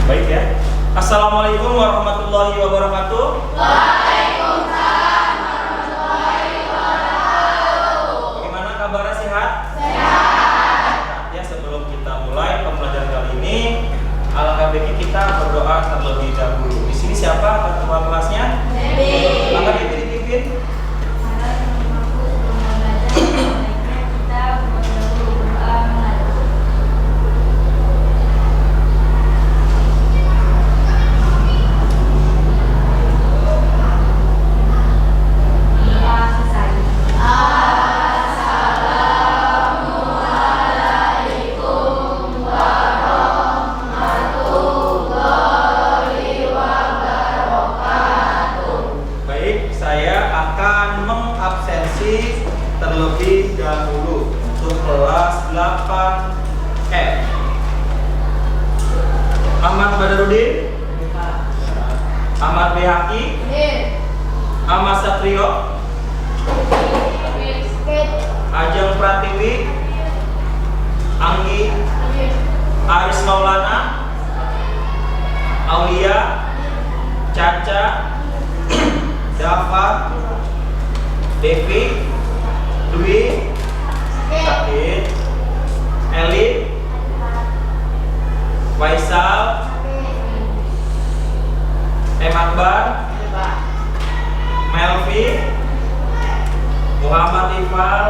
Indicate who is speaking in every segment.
Speaker 1: Baik ya. Assalamualaikum warahmatullahi wabarakatuh.
Speaker 2: Waalaikumsalam warahmatullahi wabarakatuh.
Speaker 1: Bagaimana kabarnya, sehat?
Speaker 2: Sehat.
Speaker 1: Ya, sebelum kita mulai pembelajaran kali ini, alangkah baiknya kita berdoa terlebih dahulu. Di sini siapa ketua kelasnya?
Speaker 2: Debbie.
Speaker 1: Maka Debbie dipimpin. Terlebih dahulu untuk kelas 8F. Ahmad Badarudin, Ahmad Behaki, Ahmad Satrio, Ajeng Pratiwi, Anggi, Aris Maulana, Aulia, Caca, Dava, Devi, Dwi, Sakit, Elit, Faisal, Akbar, Melvi, Muhammad Ifal,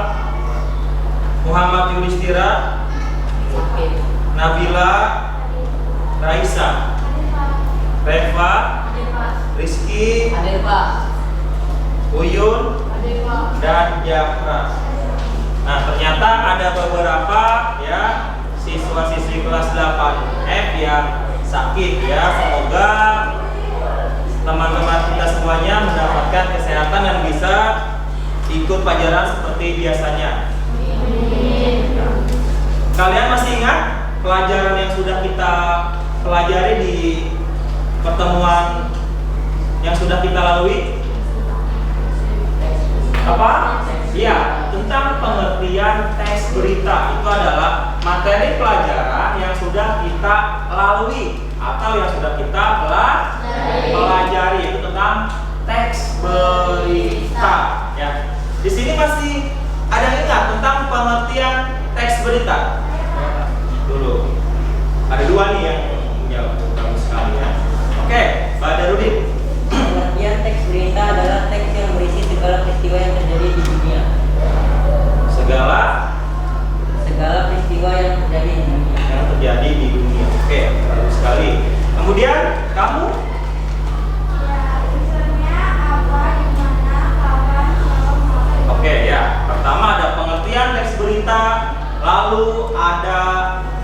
Speaker 1: Muhammad Yudhistira, Nabila, Raisa, Reva, Rizky, Uyun, dan Jafra. Nah, ternyata ada beberapa ya siswa-siswi kelas 8F yang sakit ya. Semoga teman-teman kita semuanya mendapatkan kesehatan dan bisa ikut pelajaran seperti biasanya. Nah, kalian masih ingat pelajaran yang sudah kita pelajari di pertemuan yang sudah kita lalui? Apa? Ya, tentang pengertian teks berita. Itu adalah materi pelajaran yang sudah kita lalui atau yang sudah kita pelajari, itu tentang teks berita. Ya, di sini masih ada yang ingat tentang pengertian teks berita? Dulu ada dua nih yang jawab, bagus sekali ya. Oke, Badarudin.
Speaker 3: Pengertian teks berita adalah teks yang berisi segala peristiwa yang terjadi di dunia. Segala peristiwa yang terjadi di dunia.
Speaker 1: Yang terjadi di dunia. Oke, bagus sekali. Kemudian kamu? Oke ya. Pertama ada pengertian teks berita, lalu ada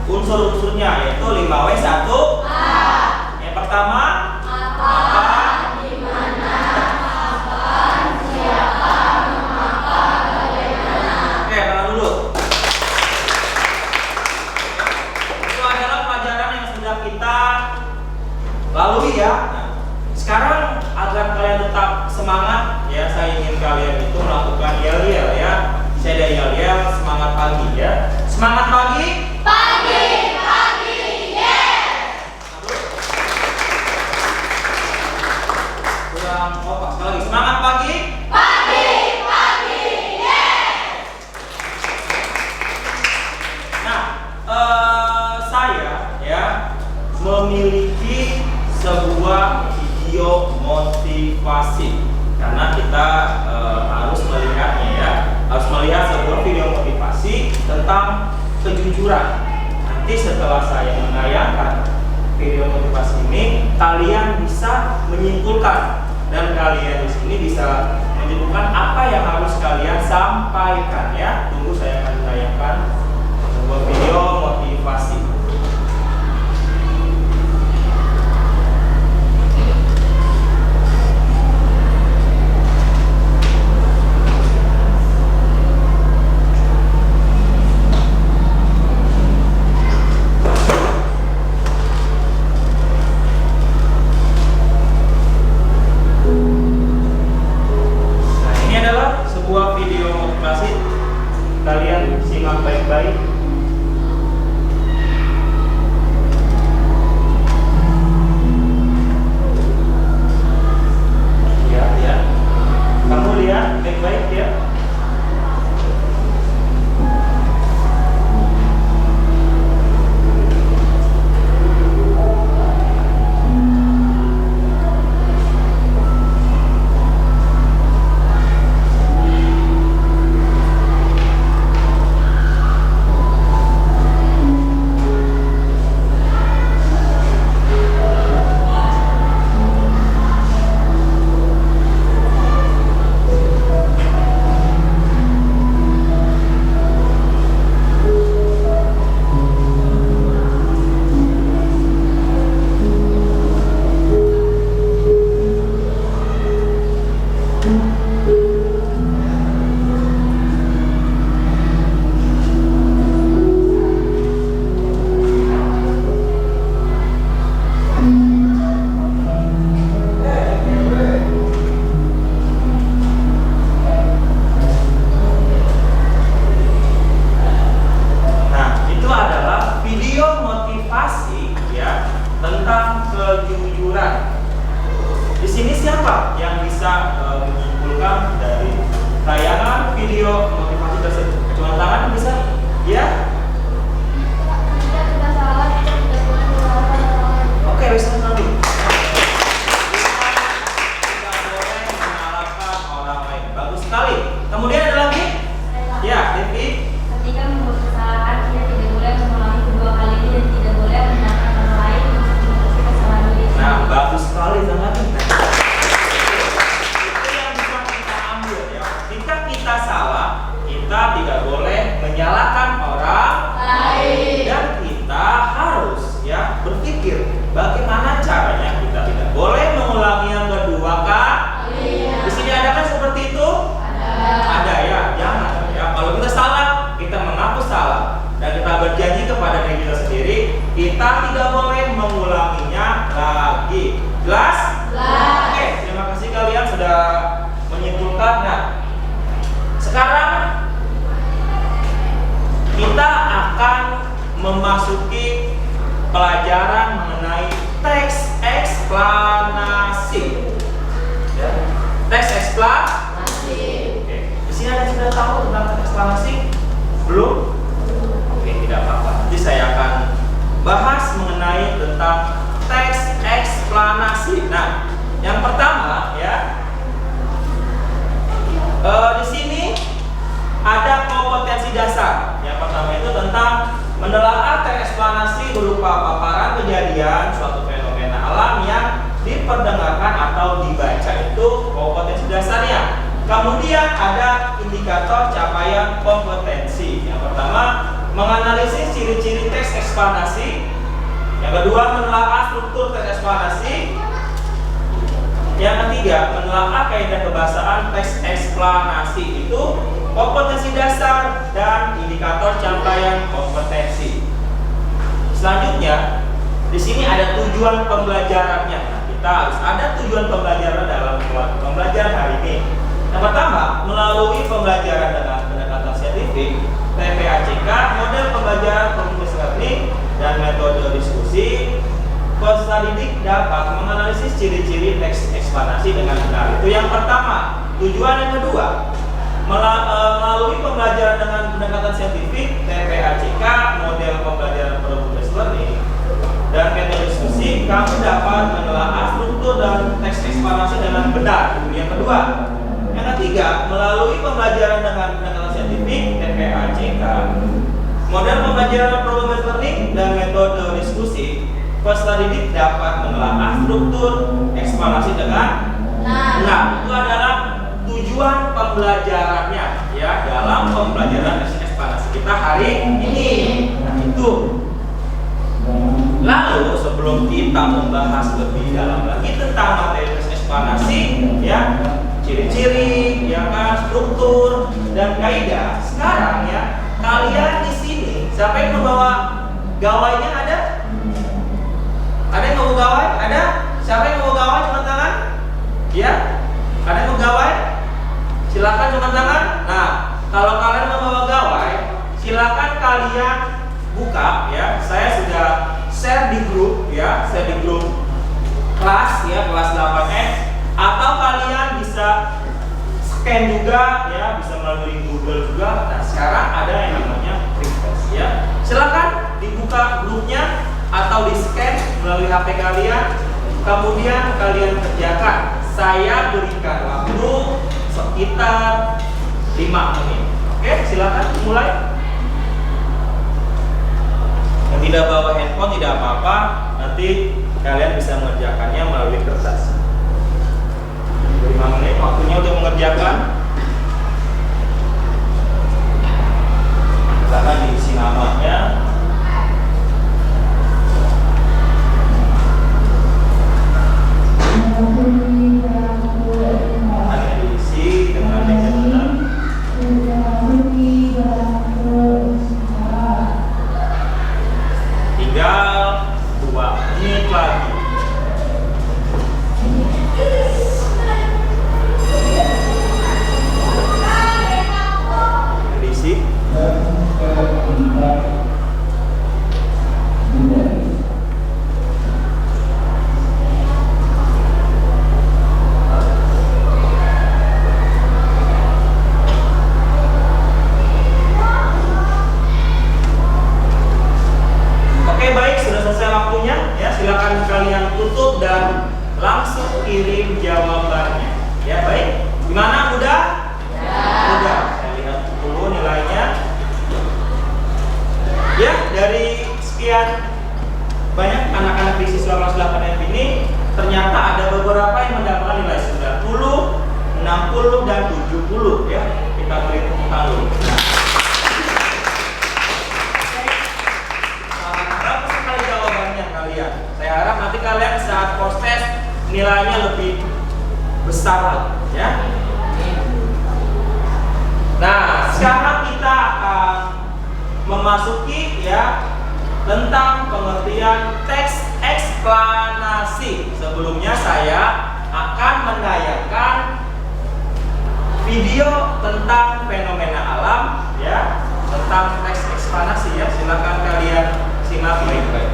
Speaker 1: unsur-unsurnya yaitu 5W1. Yang pertama apa? Lalui ya. Nah, sekarang agar kalian tetap semangat ya, saya ingin kalian itu melakukan yel-yel ya. Saya ada yel-yel semangat pagi ya. Semangat pagi.
Speaker 2: Pagi, yes.
Speaker 1: Kurang kompak sekali lagi. Semangat pagi.
Speaker 2: Pagi, yes.
Speaker 1: Nah, saya ya memiliki sebuah video motivasi karena kita harus melihatnya ya, harus melihat sebuah video motivasi tentang kejujuran. Nanti setelah saya menayangkan video motivasi ini, kalian bisa menyimpulkan dan kalian di sini bisa menyimpulkan apa yang harus kalian sampaikan ya. Tunggu saya akan menayangkan sebuah video motivasi. Kalian simak baik-baik. tentang kejujuran. Di sini siapa yang bisa menyimpulkan dari tayangan video motivasi tersebut? Cuma tangan bisa? Ya?
Speaker 2: Jika kita salah, kita tidak boleh menyalahkan orang lain.
Speaker 1: Oke, bisa nanti. Tidak boleh menyalahkan orang lain. Bagus sekali. Kemudian ada lagi? Ya, Devi.
Speaker 2: Ketika membuat kesalahan, kita tidak boleh mengulangi kedua kalinya dan tidak boleh menyalahkan orang lain untuk menutupi kesalahan diri
Speaker 1: Nah,
Speaker 2: sendiri.
Speaker 1: bagus sekali teman-teman. Itu yang bisa kita ambil ya. Jika kita salah, kita tidak boleh menyalahkan orang
Speaker 2: Lain.
Speaker 1: dan kita harus ya berpikir bagaimana caranya kita tidak boleh mengulangi yang kedua kali. Di sini ada kan seperti itu? Ada ya, jangan ya. Kalau kita salah, kita mengaku salah dan kita berjanji kepada diri kita sendiri, kita tidak boleh mengulanginya lagi. Jelas?
Speaker 2: Jelas.
Speaker 1: Oke, terima kasih kalian sudah menyimpulkan. Nah, sekarang kita akan memasuki pelajaran mengenai teks eksplanasi. Ya. Teks eksplanasi. Oke. Di sini ada yang sudah tahu tentang teks eksplanasi? Belum? Oke, tidak apa-apa. Nanti saya akan bahas mengenai tentang teks eksplanasi. Nah, yang pertama ya, di sini ada kompetensi dasar. Yang pertama itu tentang menelaah teks eksplanasi berupa paparan kejadian suatu fenomena alam yang diperdengarkan atau dibaca, itu kompetensi dasarnya. Kemudian ada indikator capaian kompetensi. Yang pertama, menganalisis ciri-ciri teks eksplanasi. Yang kedua, menelaah struktur teks eksplanasi. Yang ketiga, menelaah kaidah kebahasaan teks eksplanasi. Itu kompetensi dasar dan indikator capaian kompetensi. Selanjutnya, di sini ada tujuan pembelajarannya. Nah, kita harus ada tujuan pembelajaran dalam pembelajaran hari ini. Yang pertama, melalui pembelajaran dengan pendekatan saintifik, TPACK, model pembelajaran progressive learning, dan metode diskusi, peserta didik dapat menganalisis ciri-ciri teks eksplanasi dengan benar. Itu yang pertama. Tujuan yang kedua, melalui pembelajaran dengan pendekatan saintifik, TPACK, model pembelajaran progressive learning, dan metode diskusi, kamu dapat menelaah struktur dan teks eksplanasi dengan benar. Itu yang kedua. Yang ketiga, melalui pembelajaran dengan pendekatan saintifik, TPACK, model pembelajaran progressive learning, dan metode diskusi, peserta didik dapat menelaah struktur eksplanasi dengan benar. Itu adalah tujuan pembelajarannya ya dalam pembelajaran teks eksplanasi kita hari ini. Nah, itu. Lalu sebelum kita membahas lebih dalam lagi tentang materi teks eksplanasi ya, ciri-ciri, ya kan, struktur dan kaidah. Sekarang ya, kalian di sini siapa yang membawa gawainya ada? Ada yang mau gawai? Ada? Siapa yang mau gawai? Cuma tangan? Ya? Ada yang mau gawai? Silakan cuma tangan. Nah, kalau kalian membawa gawai, silakan kalian buka ya. Saya sudah share di grup ya, share di grup kelas ya, kelas 8F, atau kalian bisa scan juga ya, bisa melalui Google juga. Nah, sekarang ada yang namanya request ya. Silakan dibuka grupnya atau di scan melalui HP kalian, kemudian kalian kerjakan. Saya berikan waktu sekitar 5 menit. Oke, silakan mulai. Yang tidak bawa handphone tidak apa-apa, nanti kalian bisa mengerjakannya melalui kertas. 5 menit waktunya untuk mengerjakan. Silakan diisi namanya. Hanya diisi dengan yang benar. Tinggal 2 menit lagi. Diisi. silakan kalian tutup dan langsung kirim jawabannya. Ya, baik. Gimana, mudah? Mudah. Saya lihat dulu nilainya. Ya, dari sekian banyak anak-anak di siswa kelas 8 F ini, ternyata ada beberapa yang mendapatkan nilai 90, 60 dan 70 ya. Kita beri tepuk tangan dulu. Berapa sekali jawabannya kalian? Saya harap nanti kalian saat proses nilainya lebih besar lagi ya. Nah, sekarang kita akan memasuki ya tentang pengertian teks eksplanasi. Sebelumnya saya akan menayangkan video tentang fenomena alam ya, tentang teks eksplanasi ya. Silakan kalian simak baik-baik.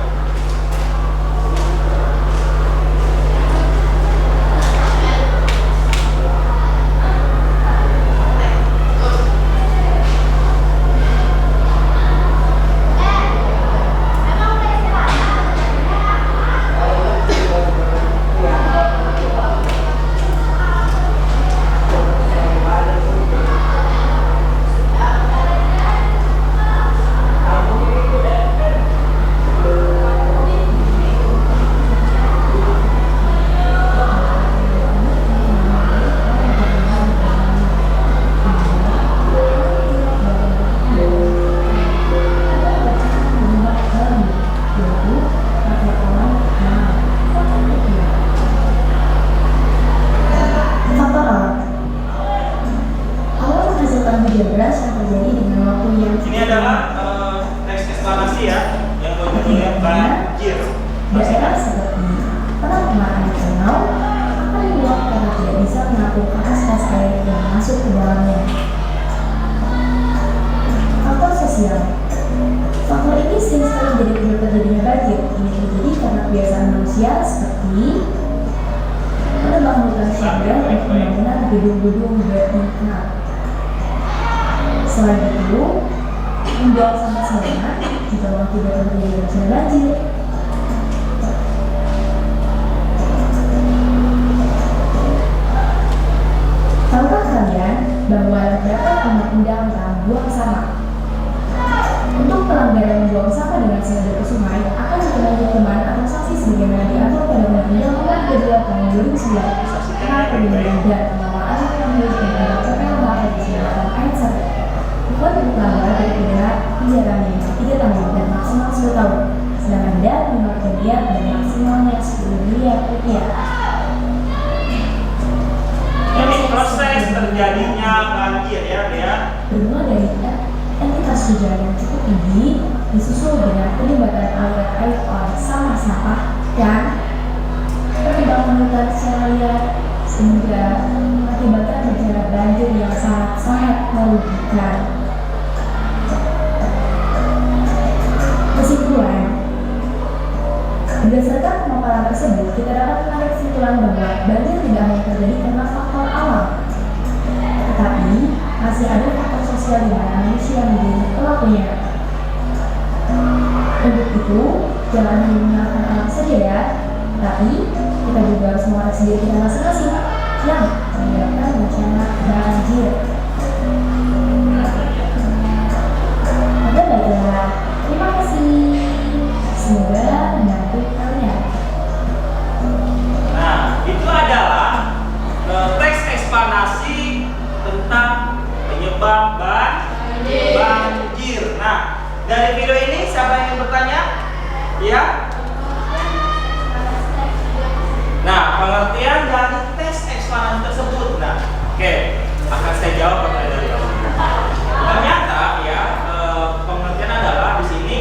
Speaker 4: Gedung-gedung bertingkat. Selain itu, membuang sampah sembarangan juga mengakibatkan terjadinya bencana banjir. Tahukah kalian bahwa terdapat undang-undang tentang buang sampah? Untuk pelanggaran membuang sampah dengan sengaja ke sungai akan dikenai hukuman atau sanksi sebagaimana diatur pada Undang-Undang Nomor 22 Tahun 2009 tentang perlindungan dan pengelolaan lingkungan dan PPL Revisi 8 Ayat 1. Hukuman untuk pelanggaran berpidana penjara minimal 3 tahun dan maksimal 10 tahun, sedangkan denda minimal 3 miliar dan maksimalnya 10 miliar rupiah.
Speaker 1: Ini proses terjadinya banjir ya, Dea.
Speaker 4: Bermula dari entitas hujan yang cukup tinggi, disusul dengan pelibatan aliran air oleh sampah-sampah dan perkembangan hutan secara liar, sehingga mengakibatkan bencana banjir yang sangat merugikan. Kesimpulan, berdasarkan pemaparan tersebut, kita dapat menarik kesimpulan bahwa banjir tidak hanya terjadi karena faktor alam, tetapi masih ada faktor sosial di mana manusia menjadi pelakunya. Untuk itu, jangan hanya menyalahkan alam saja ya, tapi kita juga harus mengoreksi diri kita masing-masing yang menyebabkan bencana banjir. Oke, baiklah. Terima kasih. Semoga membantu kalian.
Speaker 1: Nah, itu adalah teks eksplanasi tentang penyebab banjir. Nah, dari video ini siapa yang ingin bertanya? Ya. Nah, pengertian dari teks eksplanasi tersebut. Nah, oke, akan saya jawab pertanyaan dari kamu. Ternyata ya, pengertian adalah di sini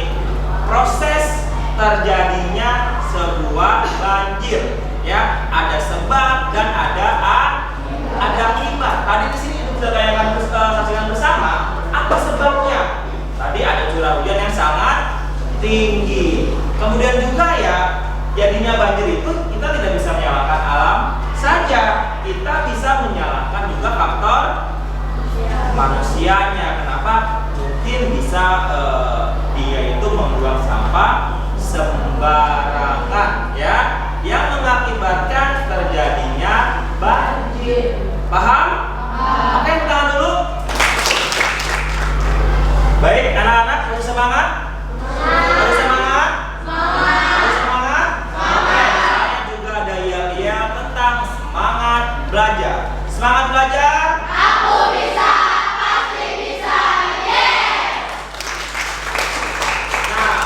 Speaker 1: proses terjadinya sebuah banjir. Ya, ada sebab dan ada akibat. Tadi di sini sudah kita saksikan bersama. Apa sebabnya? Tadi ada curah hujan yang sangat tinggi. Kemudian juga ya, jadinya banjir itu kita tidak bisa menyalahkan alam saja, kita bisa menyalahkan juga faktor manusianya. Kenapa? Mungkin bisa dia itu membuang sampah sembarangan ya. mengakibatkan terjadinya banjir. Paham? Oke, tahan dulu. Baik, anak-anak, harus semangat. Harus semangat. Harus semangat. Oke, saya juga ada yel-yel tentang semangat belajar. Semangat belajar.
Speaker 2: Aku bisa, pasti bisa. Yes.
Speaker 1: Nah,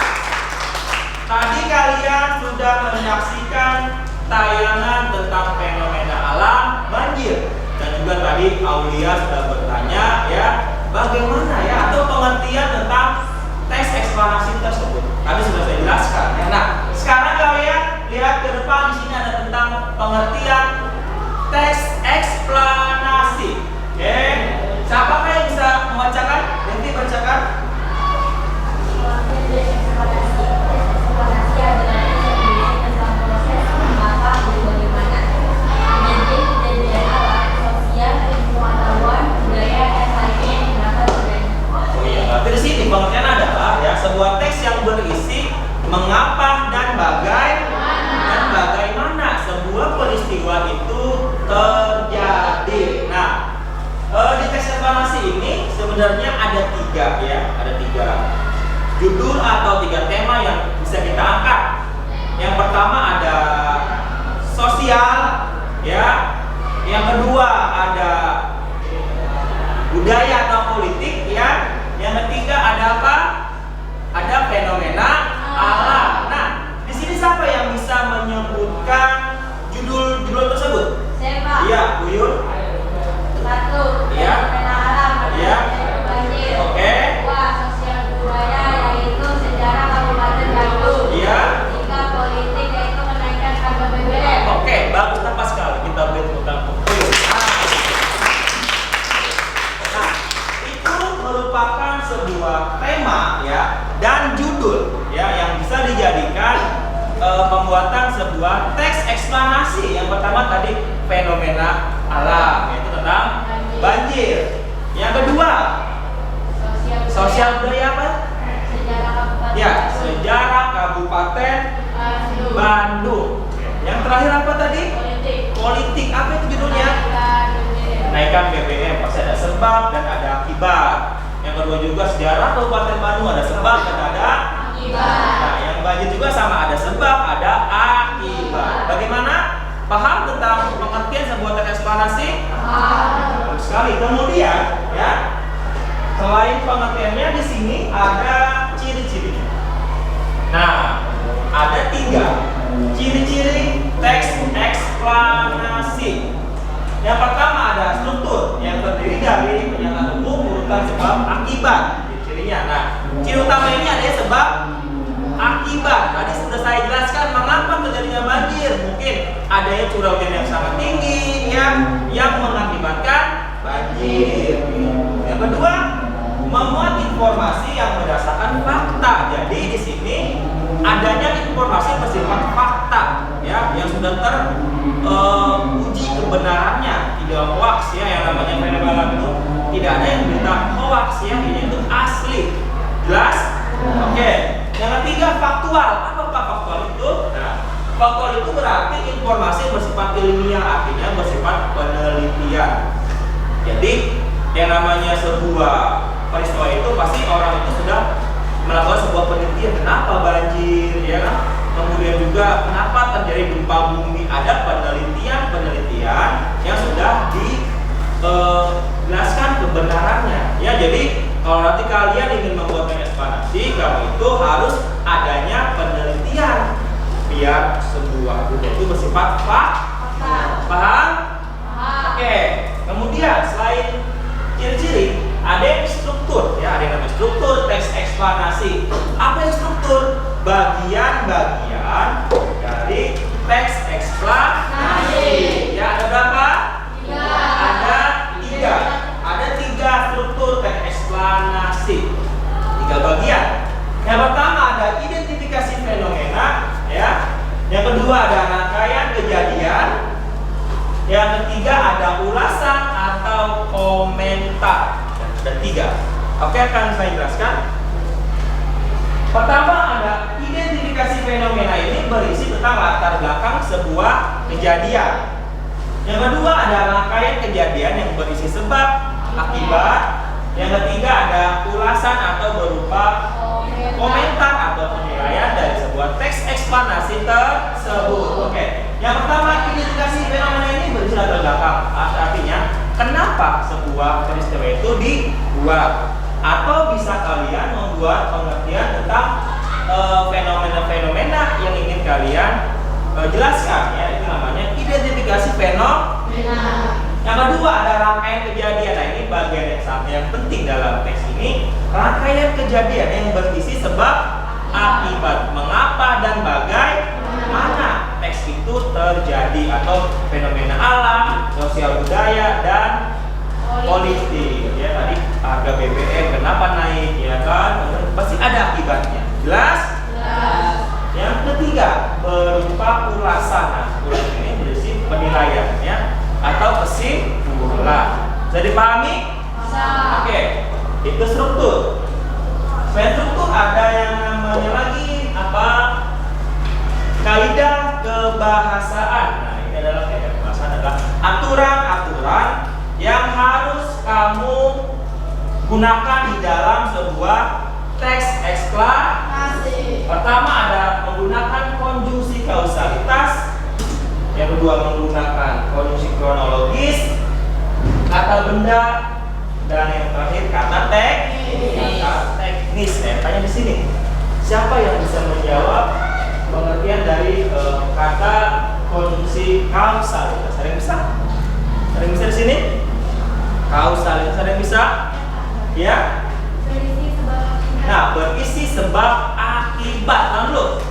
Speaker 1: tadi kalian sudah menyaksikan tayangan tentang fenomena alam banjir, dan juga tadi Aulia sudah bertanya ya, bagaimana ya atau pengertian tentang teks eksplanasi tersebut. Tadi sudah saya jelaskan. Ya. Nah, sekarang kalian lihat ke depan, di sini ada tentang pengertian teks eksplanasi. Oke, siapa yang bisa membacakan? Nanti bacakan. Berarti di sini pengertian adalah ya sebuah teks yang berisi mengapa dan bagaimana sebuah peristiwa itu terjadi. Nah, di teks eksplanasi ini sebenarnya ada tiga judul atau tiga tema yang bisa kita angkat. Yang pertama ada sosial, ya. Yang kedua ada budaya atau politik, ya. Yang ketiga ada apa? Ada fenomena alam. Nah, di sini siapa yang bisa menyebutkan judul tersebut?
Speaker 2: Siapa?
Speaker 1: Iya, Buyur.
Speaker 2: Satu,
Speaker 1: Iya.
Speaker 2: fenomena alam.
Speaker 1: Iya.
Speaker 2: Banjir.
Speaker 1: Oke.
Speaker 2: Dua, sosial budaya yaitu sejarah Kabupaten Bandung.
Speaker 1: Iya.
Speaker 2: Tiga, politik yaitu kenaikan harga BBM.
Speaker 1: Oke, bagus, tepat sekali. Kita beri tepuk tangan. Nah, itu merupakan sebuah tema ya dan judul ya yang bisa dijadikan pembuatan sebuah teks eksplanasi. Yang pertama tadi fenomena alam, yaitu tentang banjir. Yang kedua sosial budaya apa?
Speaker 2: Sejarah Kabupaten.
Speaker 1: Ya, sejarah Kabupaten Bandung. Yang terakhir apa tadi?
Speaker 2: Politik.
Speaker 1: Politik. Apa itu judulnya?
Speaker 2: Kenaikan BBM.
Speaker 1: Kenaikan BBM. Pasti ada sebab dan ada akibat. Yang kedua juga sejarah Kabupaten Bandung, ada sebab dan ada
Speaker 2: Akibat.
Speaker 1: Nah, yang banjir juga sama, ada sebab, ada akibat. Bagaimana? Paham tentang pengertian sebuah teks eksplanasi? Bagus sekali. Kemudian, ya, selain pengertiannya di sini ada ciri-cirinya. Nah, ada 3 ciri-ciri teks eksplanasi. Yang pertama ada struktur yang terdiri dari pernyataan umum, urutan sebab, akibat. Ciri-cirinya. Nah, ciri utama ini ada sebab, akibat. Tadi sudah saya jelaskan mengapa terjadinya banjir. Mungkin adanya curah hujan yang sangat tinggi yang mengakibatkan banjir. Yang kedua, memuat informasi yang berdasarkan fakta. Jadi di sini adanya informasi bersifat fakta ya yang sudah teruji kebenarannya, tidak hoax ya, yang namanya fenomena itu tidak ada yang berita hoax ya, ini itu asli. Jelas? Oke. Yang ketiga faktual. Apa faktual itu? Nah, faktual itu berarti informasi bersifat ilmiah, artinya bersifat penelitian. Jadi yang namanya sebuah peristiwa itu pasti orang itu sudah melakukan sebuah penelitian, kenapa banjir ya kan? Kemudian juga kenapa terjadi gempa bumi, ada penelitian yang sudah dijelaskan kebenarannya ya. Jadi kalau nanti kalian ingin membuat eksplanasi, kamu itu harus adanya penelitian biar sebuah judul itu bersifat fakta. Paham? Oke. Kemudian selain ciri-ciri, ada yang struktur ya, ada yang namanya struktur teks eksplanasi. Apa yang struktur? Bagian-bagian dari teks eksplanasi. Ya, ada berapa?
Speaker 2: 3.
Speaker 1: Ada 3. Ada 3 struktur teks eksplanasi. 3 bagian. Yang pertama ada identifikasi fenomena ya. Yang kedua ada rangkaian kejadian. Yang ketiga ada ulasan atau komentar. Ada 3. Oke, akan saya jelaskan. Pertama ada identifikasi fenomena ini berisi tentang latar belakang sebuah kejadian. Yang kedua ada rangkaian kejadian yang berisi sebab, akibat. Yang ketiga ada ulasan atau berupa komentar atau penilaian dari sebuah teks eksplanasi tersebut. Oke. Yang pertama, identifikasi fenomena ini berisi latar belakang. Artinya, kenapa sebuah peristiwa itu dibuat? Atau bisa kalian membuat pengertian tentang fenomena-fenomena yang ingin kalian jelaskan, ya. Itu namanya identifikasi fenomena. Yang kedua ada rangkaian kejadian. Nah, ini bagian yang penting dalam teks ini. Rangkaian kejadian yang berisi sebab, akibat, mengapa dan bagaimana teks itu terjadi, atau fenomena alam, sosial budaya, dan politik. Ya, tadi harga BBM kenapa naik, ya kan? Pasti ada akibatnya. Jelas? Jelas. Yang ketiga berupa ulasan. Nah, ulasan ini berisi penilaian, ya, atau kesimpulan. Bisa dipahami? Bisa. Oke, itu struktur. Selain struktur ada yang namanya lagi apa? Kaidah kebahasaan. Nah, ini adalah kaidah kebahasaan, adalah aturan-aturan yang harus kamu gunakan di dalam sebuah teks eksplanasi. Pertama ada menggunakan konjungsi kausalitas. Yang kedua menggunakan konjungsi kronologis, kata benda, dan yang terakhir kata teknis. Saya tanya di sini, siapa yang bisa menjawab pengertian dari kata konjungsi kausalitas? Ada yang bisa? Ada yang bisa di sini? Kausalitas ada yang bisa? Ya?
Speaker 2: Berisi sebab akibat.
Speaker 1: Nah, berisi sebab akibat. Lalu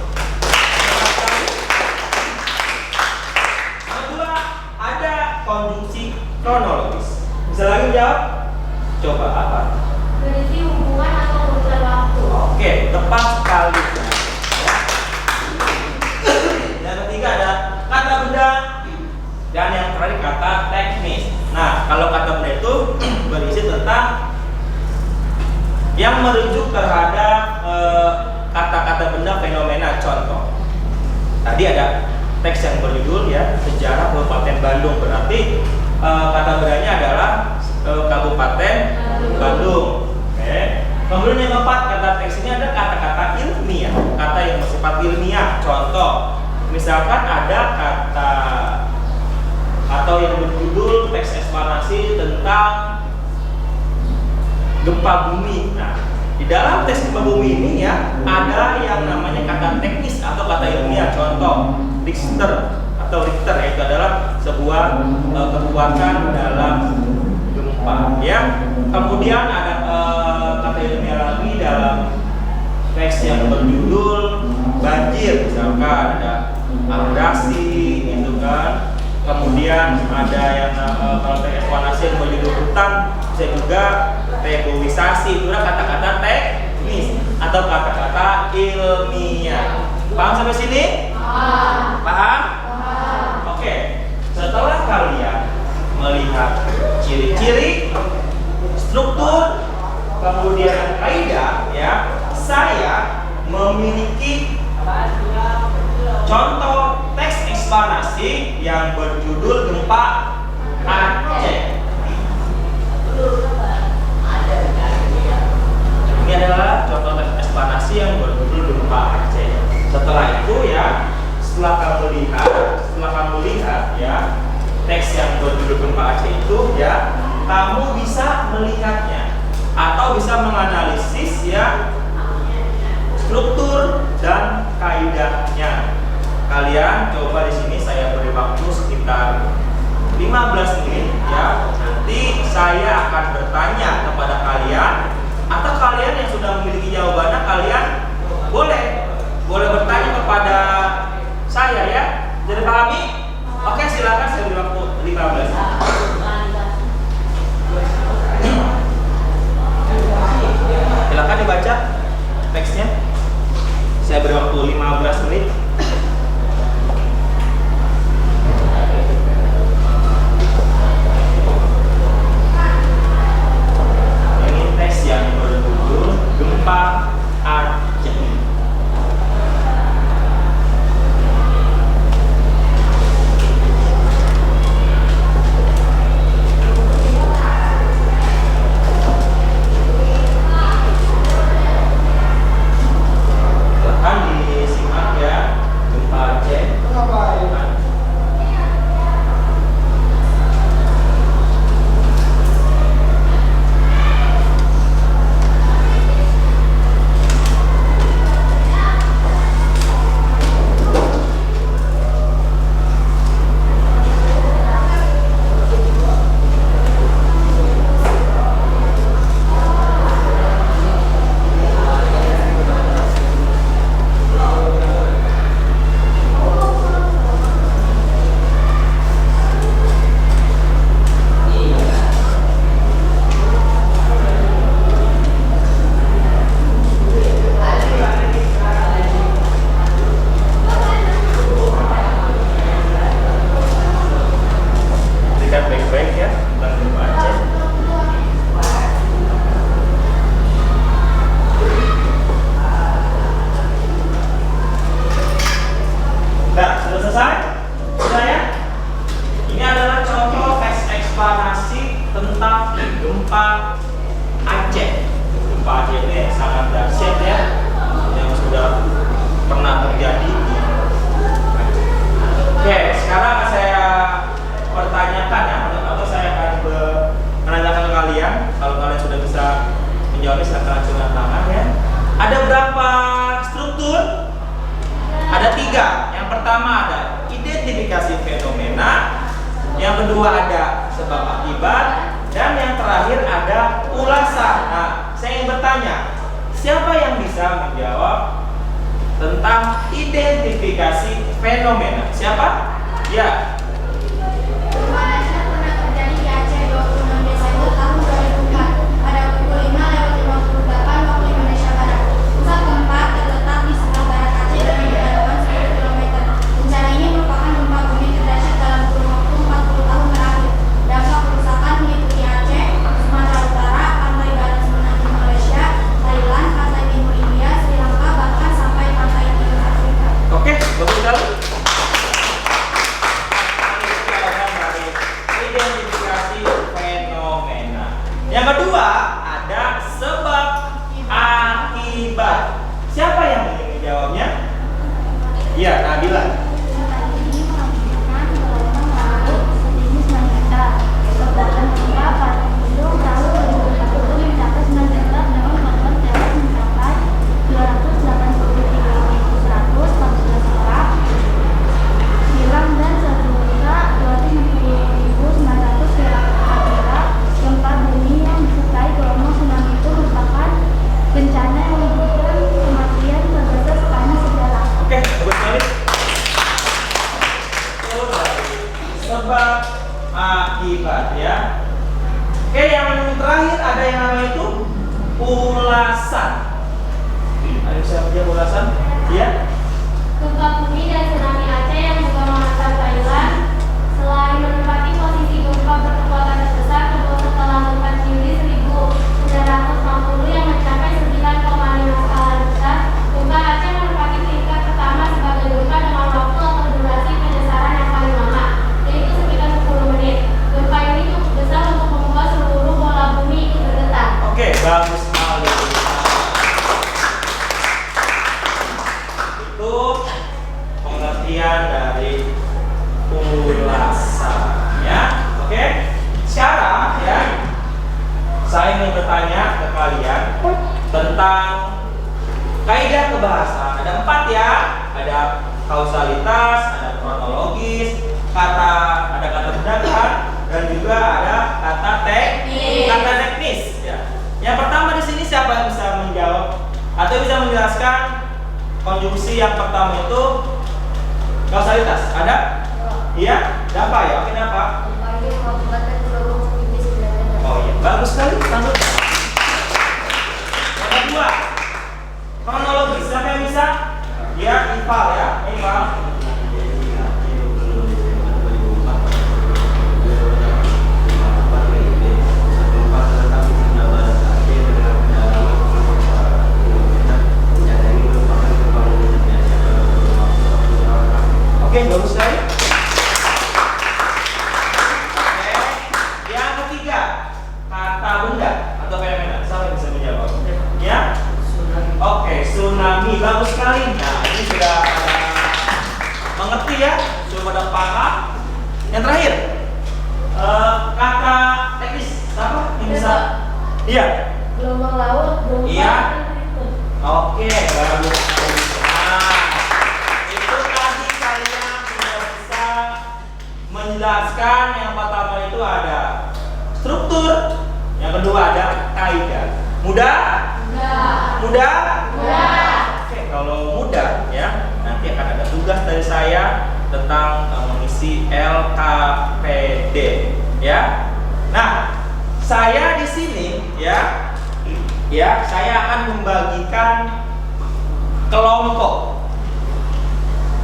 Speaker 1: konjungsi kronologis. Bisa lagi jawab? Coba apa?
Speaker 2: Berisi hubungan atau urutan waktu.
Speaker 1: Oke, tepat sekali. Yang ketiga ada kata benda, dan yang terakhir kata teknis. Nah, kalau kata benda itu berisi tentang yang merujuk terhadap kata-kata benda fenomena. Contoh, tadi ada teks yang berjudul, ya, Sejarah Kabupaten Bandung. Berarti kata bendanya adalah Kabupaten Bandung. Oke. Kemudian yang keempat, kata teks ini ada kata-kata ilmiah, kata yang bersifat ilmiah. Contoh, misalkan ada kata atau yang berjudul teks eksplanasi tentang gempa bumi. Nah, di dalam teks gempa bumi ini, ya, ada yang namanya kata teknis atau kata ilmiah. Contoh, Richter atau Richter, yaitu adalah sebuah kekuatan dalam gempa, ya. Kemudian ada kata ilmiah lagi dalam teks yang berjudul banjir, misalkan ada abrasi, gitu kan. Kemudian ada yang kalau teks eksplanasi yang berjudul hutan, bisa juga reboisasi. Itu adalah kata-kata teknis atau kata-kata ilmiah. Paham sampai sini? Paham? Oke. Setelah kalian melihat ciri-ciri, struktur, kemudian kaidah, ya, saya memiliki contoh teks eksplanasi yang berjudul Gempa Aceh. Ini adalah contoh teks eksplanasi yang berjudul Gempa Aceh. Setelah itu, ya, setelah kamu lihat, ya, teks yang berjudul Gempa Aceh itu, ya, kamu bisa melihatnya atau bisa menganalisis, ya, struktur dan kaidahnya. Kalian coba di sini saya beri waktu sekitar 15 menit, ya. Nanti saya akan bertanya kepada kalian, atau kalian yang sudah memiliki jawabannya, kalian boleh bertanya kepada saya, ya. Jadi pahami? Oke, silakan, saya beri waktu 15 menit. Silakan dibaca teksnya. Saya beri waktu 15 menit. saya? Ini adalah contoh teks eksplanasi tentang gempa Aceh. Gempa Aceh ini sangat dahsyat ya, yang sudah pernah terjadi di Aceh. Oke, sekarang saya pertanyakan ya, atau saya akan menanyakan ke kalian. Kalau kalian sudah bisa menjawabnya, silahkan acungkan tangan ya. Ada berapa struktur? Ada 3. Yang pertama ada identifikasi fenomena, yang kedua ada sebab akibat, dan yang terakhir ada ulasan. Nah, saya ingin bertanya, siapa yang bisa menjawab tentang identifikasi fenomena? Siapa? Ya.
Speaker 2: Gempa dahsyat pernah terjadi di Aceh 26 Desember tahun 2004 pada pukul 5:58 waktu Indonesia Barat. Pusat gempa terletak di sebelah barat Aceh dengan kedalaman 10 km. Bencana ini merupakan gempa bumi terdahsyat dalam kurun waktu 40 tahun terakhir. Dampak kerusakan meliputi Aceh, Sumatera Utara, pantai barat semenanjung Malaysia, Thailand, pantai timur India, Sri Lanka, bahkan sampai pantai timur Afrika.
Speaker 1: Oke, bagus sekali. Identifikasi fenomena. Yang kedua ada sebab akibat. Siapa yang ingin menjawabnya? Iya, Nabila.
Speaker 2: Bencana yang menyebabkan kematian terbesar sepanjang sejarah.
Speaker 1: Oke, bagus sekali. Sebab akibat ya. Oke, yang terakhir ada yang namanya itu ulasan. Ada yang bisa menjawab ulasan? Iya.
Speaker 2: Gempa bumi dan tsunami Aceh yang juga menghantam Thailand. Selain menempati posisi gempa berkekuatan terbesar kedua setelah gempa Juli 1960 yang mencapai 9,5 skala Richter, gempa Aceh menempati tingkat pertama sebagai gempa dengan waktu atau durasi penyesaran yang paling lama, yaitu sekitar 10 menit. Gempa ini cukup besar untuk membuat seluruh bola bumi ikut bergetar.
Speaker 1: Oke, bagus sekali. Itu pengertian dari ulasan ya. Oke. Sekarang ya, saya ingin bertanya ke kalian tentang kaidah kebahasaan. Ada 4 ya. Ada kausalitas, ada kronologis, ada kata tindakan, dan juga ada kata teknis ya. Yang pertama di sini siapa yang bisa menjawab atau bisa menjelaskan konjungsi yang pertama itu kausalitas? Ada? Iya? Ada apa ya? Oke, apa? Oh iya, bagus sekali. Lanjut. Yang kedua, kronologis. Siapa yang bisa? Ya, Iqbal ya. Iqbal. Oke, bagus sekali. Oke, yang ketiga, kata benda atau fenomena. Siapa yang bisa menjawab? Ya? Oke, tsunami. Bagus sekali. Nah, ini sudah mengerti ya, sudah pada paham. Yang terakhir, kata teknis. Siapa yang bisa? Iya.
Speaker 2: Gelombang laut, gempa,
Speaker 1: Iya.
Speaker 2: dan trikun.
Speaker 1: Oke, bagus. Nah, itu tadi kalian sudah bisa menjelaskan. Yang pertama itu ada struktur, yang kedua ada kaidah. Mudah? Mudah? Oke, kalau mudah ya, nanti akan ada tugas dari saya tentang mengisi LKPD ya. Nah, saya di sini ya, saya akan membagikan kelompok.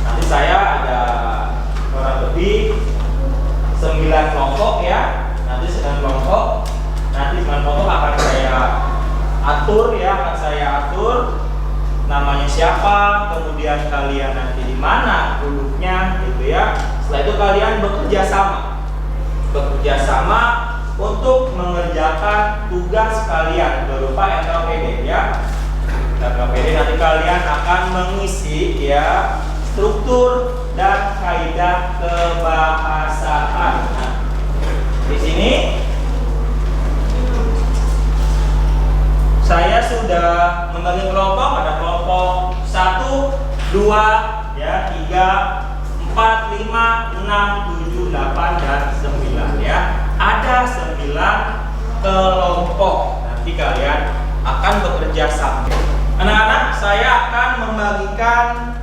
Speaker 1: Nanti saya ada kurang lebih 9 kelompok ya. Nanti 9 kelompok akan saya atur ya, namanya siapa, kemudian kalian nanti di mana duduknya gitu ya. Setelah itu kalian bekerja sama untuk mengerjakan tugas kalian berupa LKPD ya. LKPD nanti kalian akan mengisi ya struktur dan kaidah kebahasaan. Nah, di sini saya sudah membagi kelompok, ada kelompok 1, 2, ya, 3, 4, 5, 6, 7, 8, dan 9 ya. Ada 9 kelompok. Nanti kalian akan bekerja sama. Anak-anak, saya akan membagikan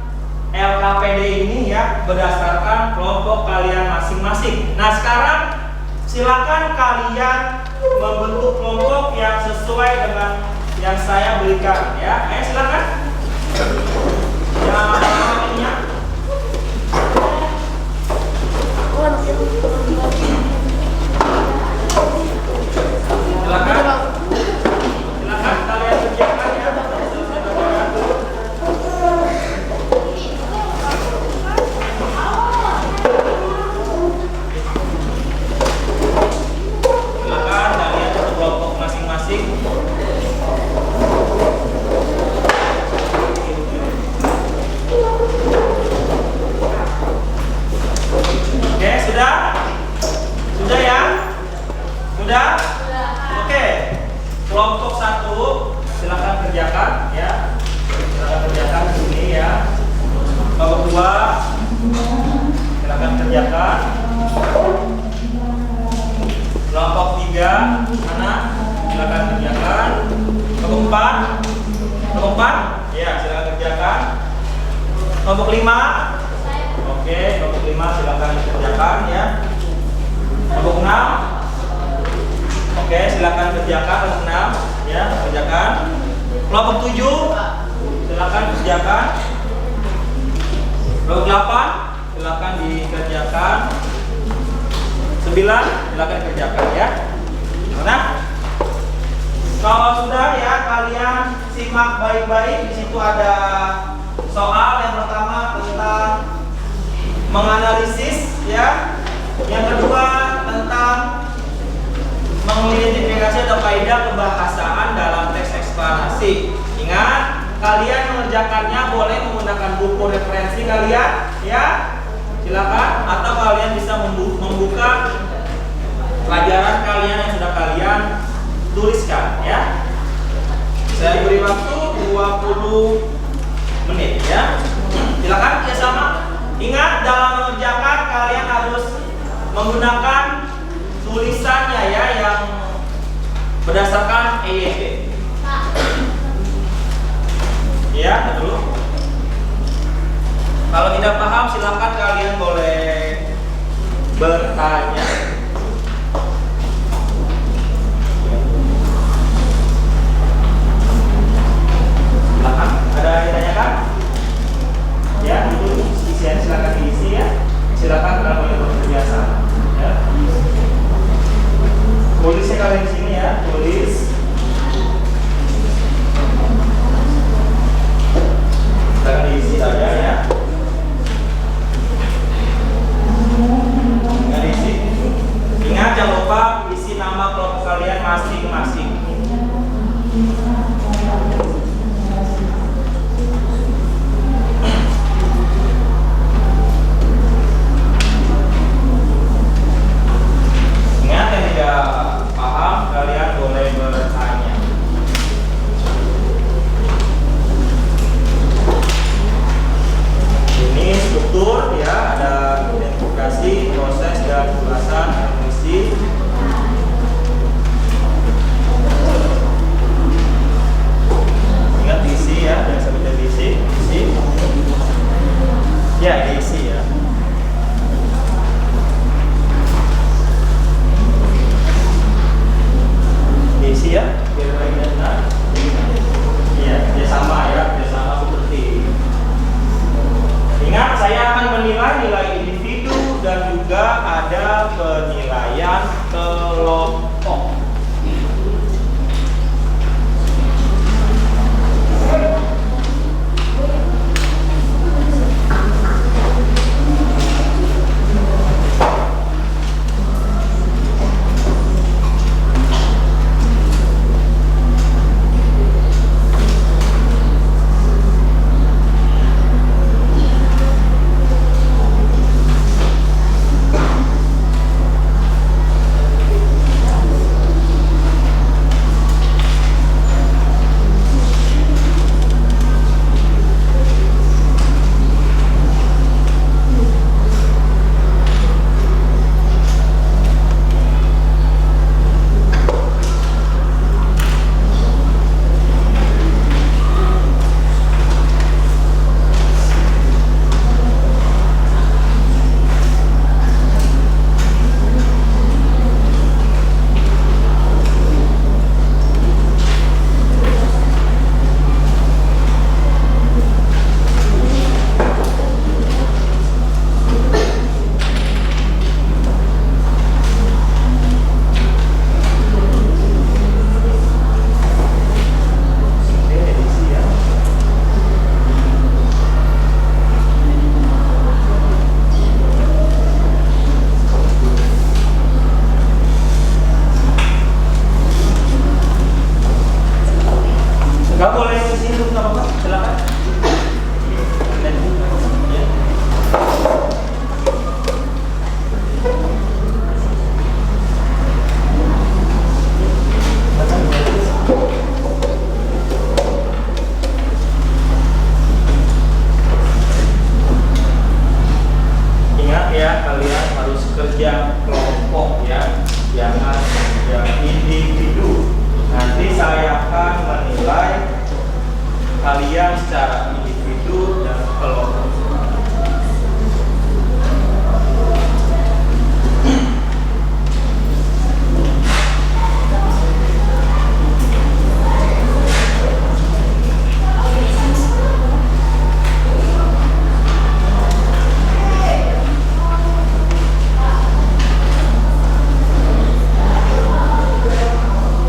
Speaker 1: LKPD ini ya berdasarkan kelompok kalian masing-masing. Nah, sekarang silakan kalian membentuk kelompok yang sesuai dengan yang saya berikan ya. Ayo silakan. Yang ininya. Silakan. Silakan kalian kerjakan ya. Silakan kalian satu kelompok masing-masing. Oke, sudah? Sudah ya? Sudah? Oke. Kelompok 1 silakan kerjakan ya. Silakan kerjakan di sini ya. Kelompok 2 silakan kerjakan. Kelompok 3 mana? Silakan kerjakan. Kelompok 4 ya, silakan kerjakan. Kelompok 5. Oke, kelompok 5 silakan kerjakan ya. Kelompok 6. Oke, silakan kerjakan kelompok 6 ya, kerjakan. Kelompok 7 silakan kerjakan. Kelompok 8 silakan dikerjakan. 9 silakan kerjakan ya. Nah, kalau sudah ya kalian simak baik-baik. Di situ ada soal yang pertama tentang menganalisis ya. Yang kedua tentang mengidentifikasi atau kaidah kebahasaan dalam teks eksplanasi. Ingat, kalian mengerjakannya boleh menggunakan buku referensi kalian ya. Silakan, atau kalian bisa membuka pelajaran kalian yang sudah kalian tuliskan ya. Saya beri waktu 20 menit ya. Silakan kerjasama. Ingat, dalam mengerjakan kalian harus menggunakan tulisannya ya yang berdasarkan EYT. Ya, dulu. Kalau tidak paham silakan kalian boleh bertanya. Silakan, ada yang ditanyakan? Ya, itu isian silakan diisi ya. Silakan kalian boleh bekerja sama. Ya. Tulisnya kalian di sini ya, tulis. Silakan diisi saja ya. Nggak diisi. kerja kelompok ya, jangan kerja individu. Nanti saya akan menilai kalian secara individu dan kelompok.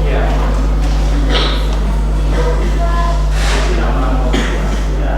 Speaker 1: Ya. Ini nama motivasi ya.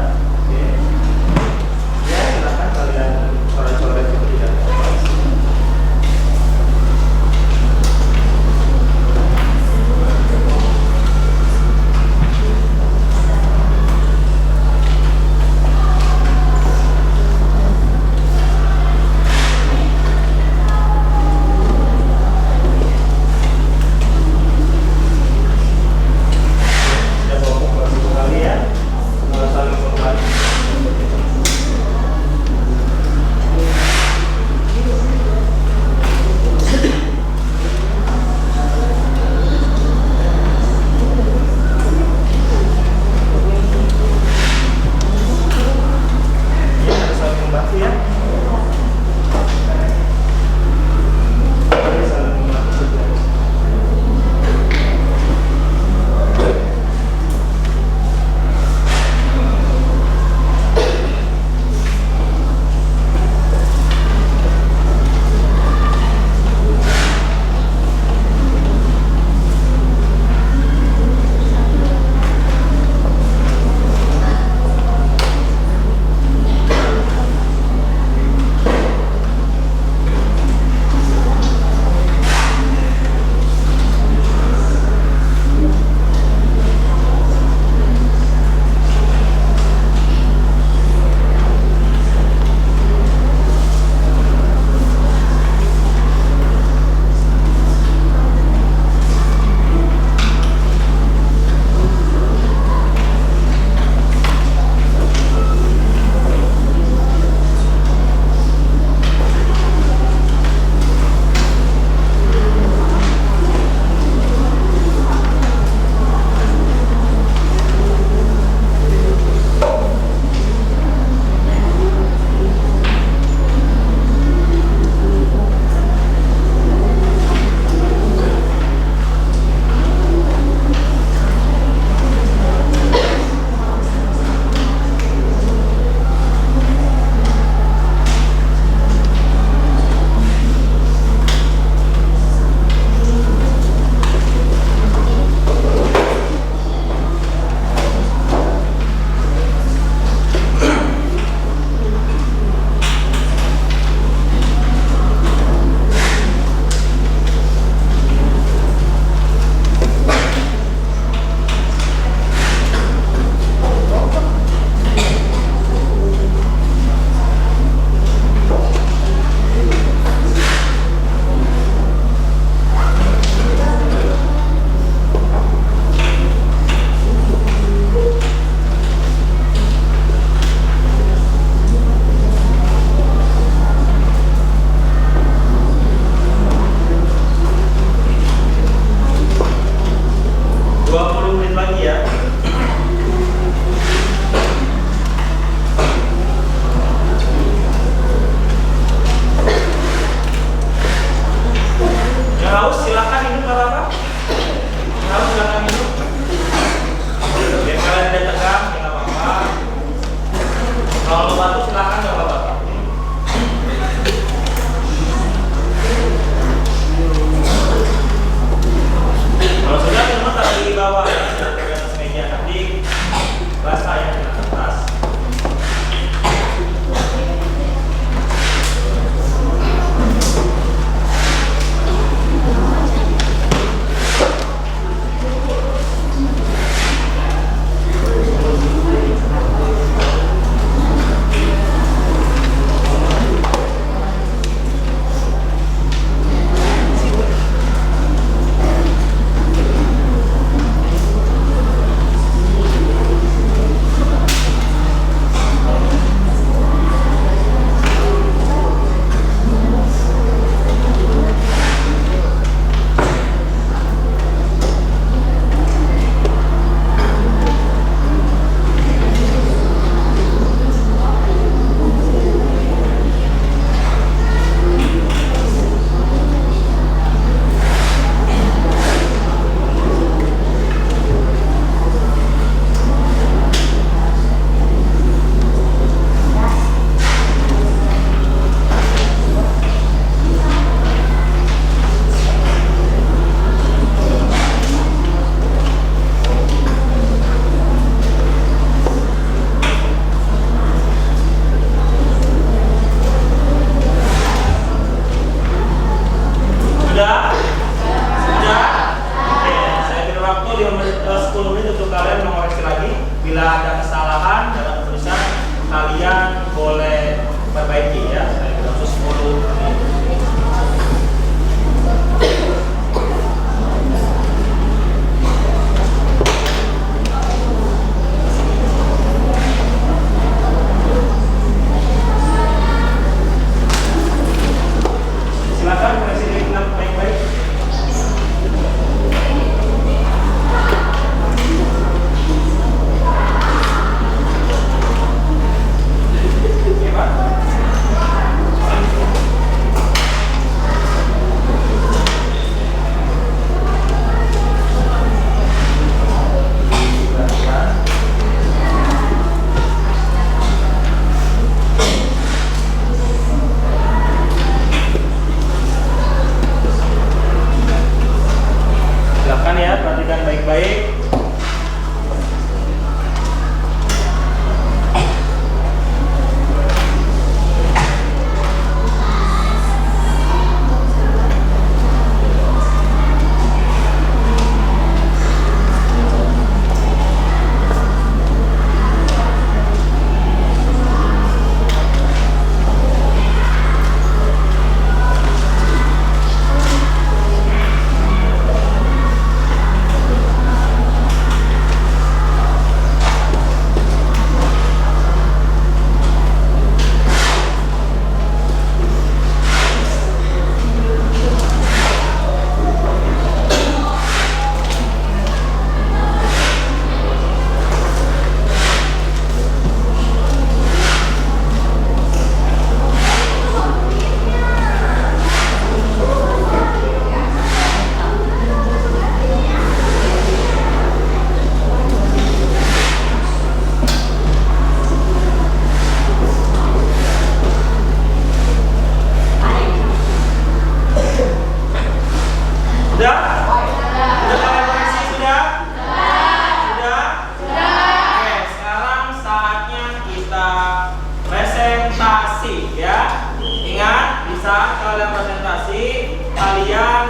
Speaker 1: kalian presentasi, kalian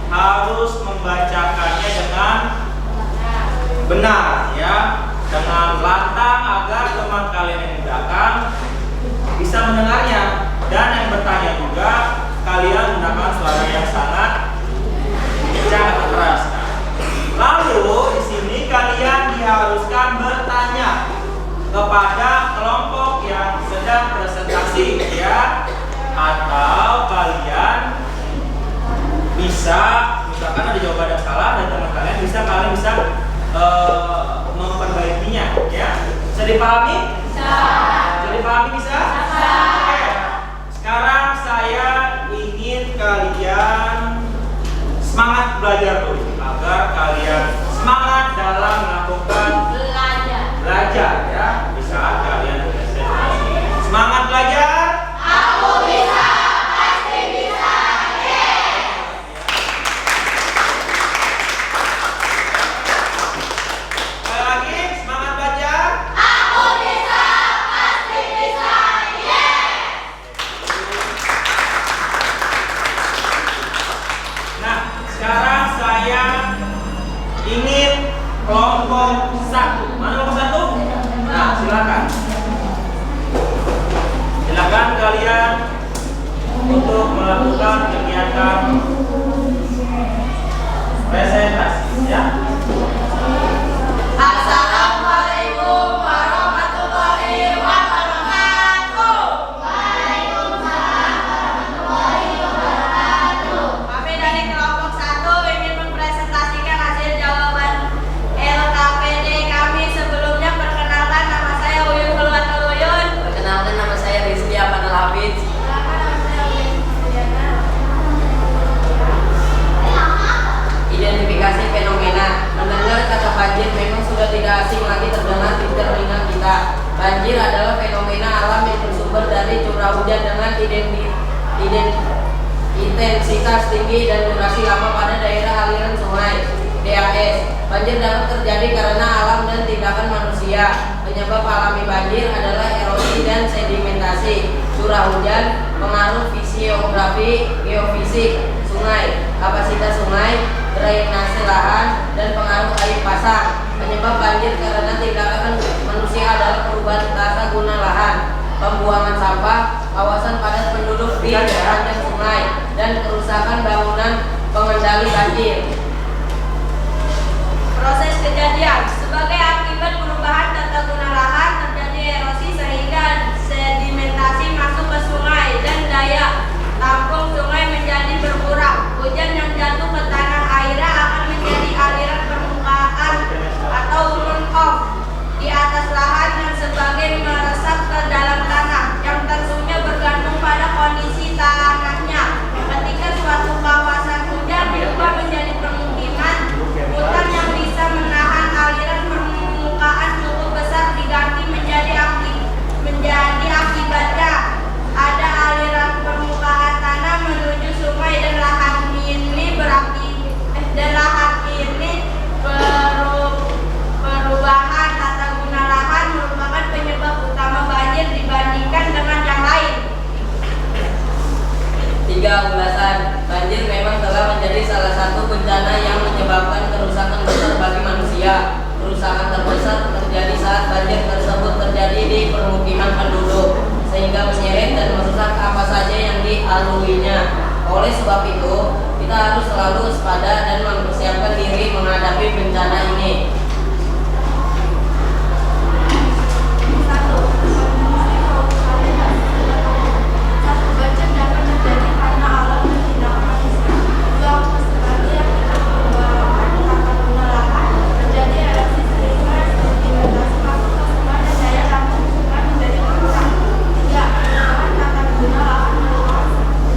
Speaker 1: harus membacakannya dengan benar ya, dengan lantang agar teman kalian yang di belakang bisa mendengarnya. Dan yang bertanya juga kalian gunakan suara yang sangat kencang atau keras. Lalu di sini kalian diharuskan bertanya kepada kelompok yang sedang presentasi ya, atau kalian bisa, misalkan ada jawaban yang salah dan teman kalian bisa memperbaikinya ya. Bisa dipahami? Bisa dipahami bisa? Oke. Sekarang saya ingin kalian semangat belajar dulu agar kalian semangat dalam melakukan belajar ya. Bisa kalian presentasi. Semangat belajar.
Speaker 2: Aku bisa, pasti bisa.
Speaker 1: Sekali lagi, semangat belajar.
Speaker 2: Aku bisa, pasti bisa.
Speaker 1: Nah, sekarang saya ingin kelompok 1. Mana kelompok 1? Nah, silakan. Silakan kalian untuk melakukan kegiatan presentasi ya.
Speaker 2: Assalamualaikum warahmatullahi wabarakatuh. Kami dari kelompok 1 ingin mempresentasikan hasil jawaban LKPD kami. Sebelumnya perkenalkan, nama saya Uyun Kulwatul Uyun.
Speaker 3: Perkenalkan, nama saya Rizky Apanal Hafiz.
Speaker 2: Silakan, nama saya Uyun Sudiana.
Speaker 3: Identifikasi fenomena. Mendengar kata banjir memang sudah tidak asing lagi terdengar di telinga kita. Banjir adalah fenomena alam yang bersumber dari curah hujan dengan intensitas tinggi dan durasi lama pada daerah aliran sungai (DAS). Banjir dapat terjadi karena alam dan tindakan manusia. Penyebab alami banjir adalah erosi dan sedimentasi, curah hujan, pengaruh fisiografi, geofisik sungai, kapasitas sungai, drainase lahan, dan pengaruh air pasang. Penyebab banjir karena tindakan manusia adalah perubahan tata guna lahan, pembuangan sampah, kawasan padat penduduk di sepanjang sungai, dan kerusakan bangunan pengendali banjir.
Speaker 2: Proses kejadian sebagai akibat perubahan tata guna lahan terjadi erosi sehingga sedimentasi masuk ke sungai dan daya tampung sungai menjadi berkurang. Hujan yang jatuh ke tanah airnya akan menjadi aliran permukaan atau runoff di atas lahan yang sebagai meresap ke dalam tanah, yang tentunya bergantung pada kondisi tanahnya. Ketika suatu kawasan hujan berubah menjadi permukiman, hutan yang bisa menahan aliran permukaan cukup besar diganti menjadi akibatnya ada aliran permukaan tanah menuju sungai, dan lahan ini perubahan tata guna lahan merupakan penyebab utama banjir dibandingkan dengan yang lain.
Speaker 3: 3. Ulasan. Banjir memang telah menjadi salah satu bencana yang menyebabkan kerusakan besar bagi manusia. Kerusakan terbesar terjadi saat banjir tersebut terjadi di permukiman penduduk, sehingga menyeret dan merusak apa saja yang dilaluinya. Oleh sebab itu, kita harus selalu waspada dan mempersiapkan diri menghadapi bencana ini.
Speaker 2: 1. Banjir dapat terjadi karena alam dan tindakan manusia. 2. Meski akibat perubahan tata guna lahan terjadi erosi sehingga sedimentasi masuk ke sungai dan daya tampung sungai menjadi berkurang. 3. Perubahan tata guna lahan merupakan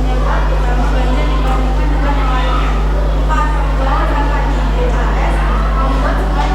Speaker 2: penyebab utama banjir dibandingkan dengan yang lainnya. 4. Perubahan tata di DAS membuat sungai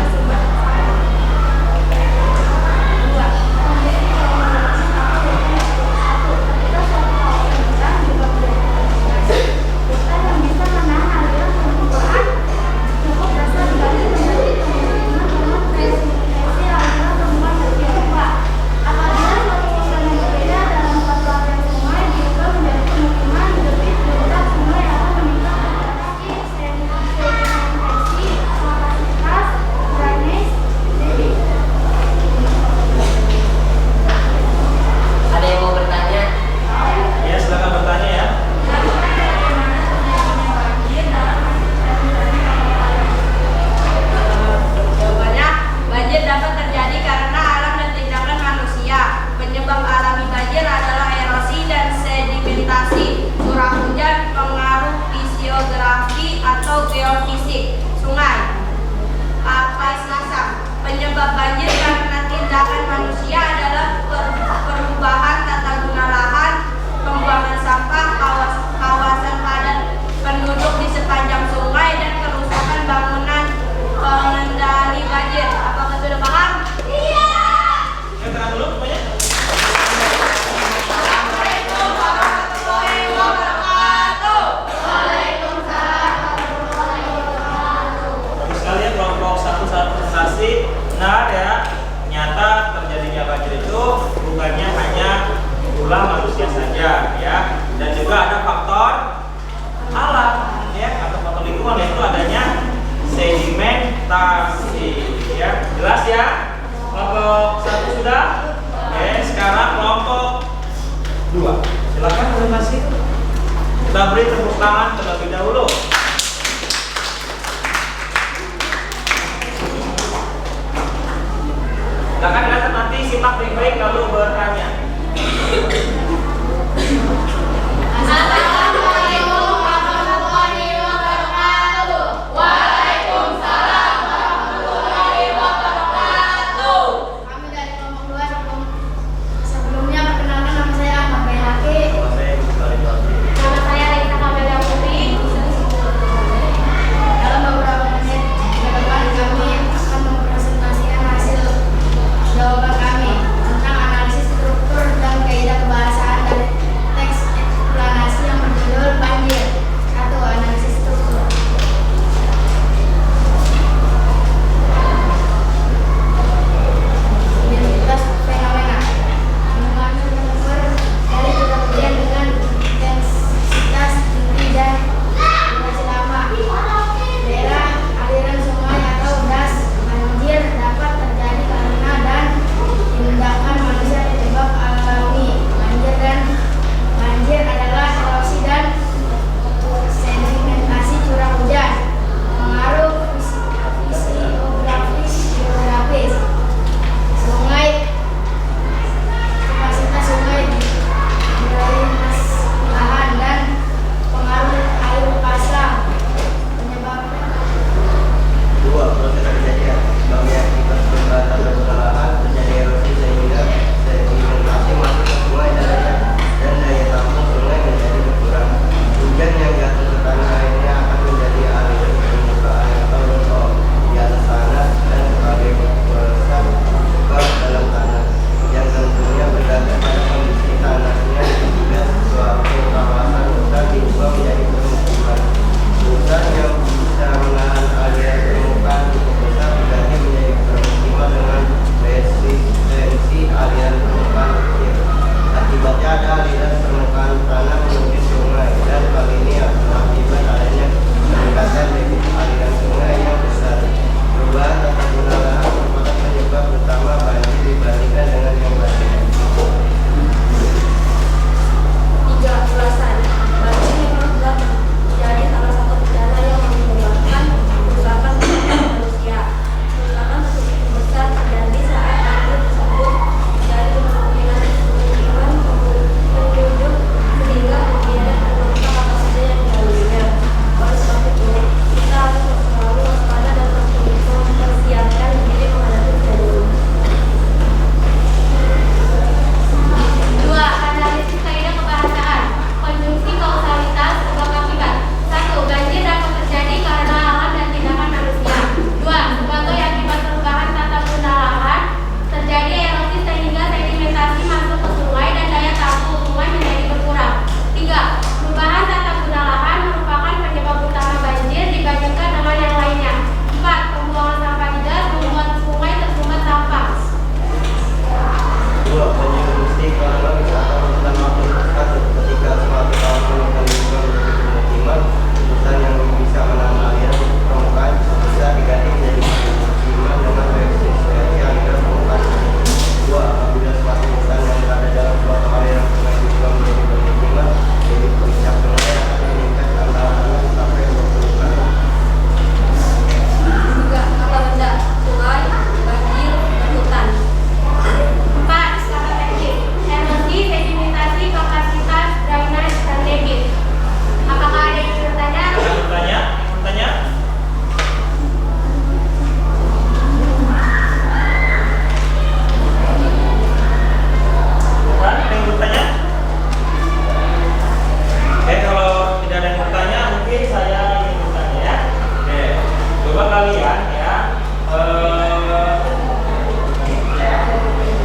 Speaker 1: Kita beri tepuk tangan terlebih dahulu. Silakan kalian nanti simak baik-baik lalu bertanya.
Speaker 2: Assalamualaikum warahmatullahi wabarakatuh. Waalaikumsalam warahmatullahi wabarakatuh. Kami dari kelompok 2 sebelumnya perkenalkan nama saya Ahmad Bayhaqi. Nama saya Raisa Kamelia Putri. Dalam beberapa menit ke depan kami akan mempresentasikan hasil jawaban kami tentang analisis struktur dan kaidah kebahasaan dari teks eksplanasi yang berjudul banjir. 1. Analisis struktur. Identitas fenomena. Mengenai sumber dari curah hujan dengan intensitas tinggi dan durasi lama. Daerah aliran sungai atau das. Banjir dapat terjadi karena dan tindakan manusia penyebab alami. Banjir adalah erosi dan sedimentasi curah hujan. Pengaruh fisiografis geografis. Sungai, kapasitas sungai, drainase lahan dan pengaruh air pasang. Penyebabnya
Speaker 5: 2. Proses kejadian sebagai akibat pembakaran bangunan lahan terjadi erosi sehingga sedimentasi masuk ke sungai dan daya tampung sungai menjadi berkurang. Hujan yang jatuh ke tanah akhirnya akan menjadi aliran permukaan atau longsor di atas tanah dan sebagai peresan ke dalam tanah yang tentunya bergantung pada kondisi tanahnya jika suatu kawasan hutan diubah menjadi permukiman. Hutan yang bisa menahan aliran permukaan cukup besar diganti menjadi permukiman dengan resistensi aliran permukaan kecil. Akibatnya ada aliran permukaan tanah menuju sungai dan hal ini akibat adanya peningkatan debit aliran sungai yang besar. Perubahan tata guna lahan merupakan penyebab utama banjir dibandingkan dengan yang lain.
Speaker 2: 3. Ulasan. Banjir memang telah menjadi salah satu bencana yang menyebabkan kerusakan terhadap manusia. Kerusakan cukup besar terjadi saat banjir tersebut dari pemukiman penduduk sehingga kemudian terluka apa saja yang dilaluinya. Oleh sebab itu, kita harus selalu waspada dan mempersiapkan diri menghadapi kejadian. 2. Analisis kaidah kebahasaan. Konjungsi kausalitas sebab akibat. 1. Banjir dapat terjadi karena alam dan tindakan manusia. 2. Sebagai akibat perubahan tata guna lahan, terjadi erosi sehingga sedimentasi masuk ke sungai dan daya tampung sungai menjadi berkurang. 3. Perubahan tata guna lahan merupakan penyebab utama banjir dibandingkan dengan yang lainnya. 4. Pembuangan sampah di das membuat sungai tersumbat sampah.
Speaker 5: 2. Konjungsi kronologis atau urutan waktu kasus ketika suatu kawasan hutan diubah menjadi permukiman, hutan yang bisa menahan aliran permukaan bisa diganti menjadi permukiman dengan resistensi aliran permukaan. 2. Apabila suatu hutan yang berada dalam suatu aliran sungai diubah menjadi permukiman, jadi puncak sungai akan meningkat antara 6 sampai 20 kali.
Speaker 2: 3. Kata benda, sungai, banjir, dan hutan. 4. Skala teknis. Erosi, sedimentasi, kapasitas, drainase, dan debit. Apakah ada yang bertanya?
Speaker 1: Ada yang bertanya? Bertanya? Bukan? Ada yang bertanya? Oke, kalau tidak ada yang bertanya, mungkin saya ingin bertanya ya. Oke, coba kalian ya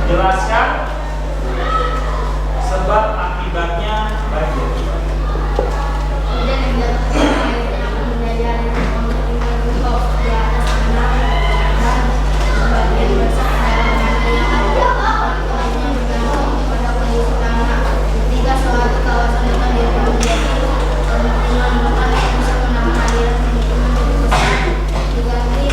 Speaker 1: jelaskan sebab akibatnya banjir.
Speaker 2: Hujan yang jatuh akan menjadi aliran pemukiman untuk di atas tanah dan sebagian besar dalam tanah yang lainnya bergantung pada kondisi tanah. 3. Suatu kawasan hutan diubah menjadi permukiman, maka bisa menahan aliran pemukiman cukup besar diganti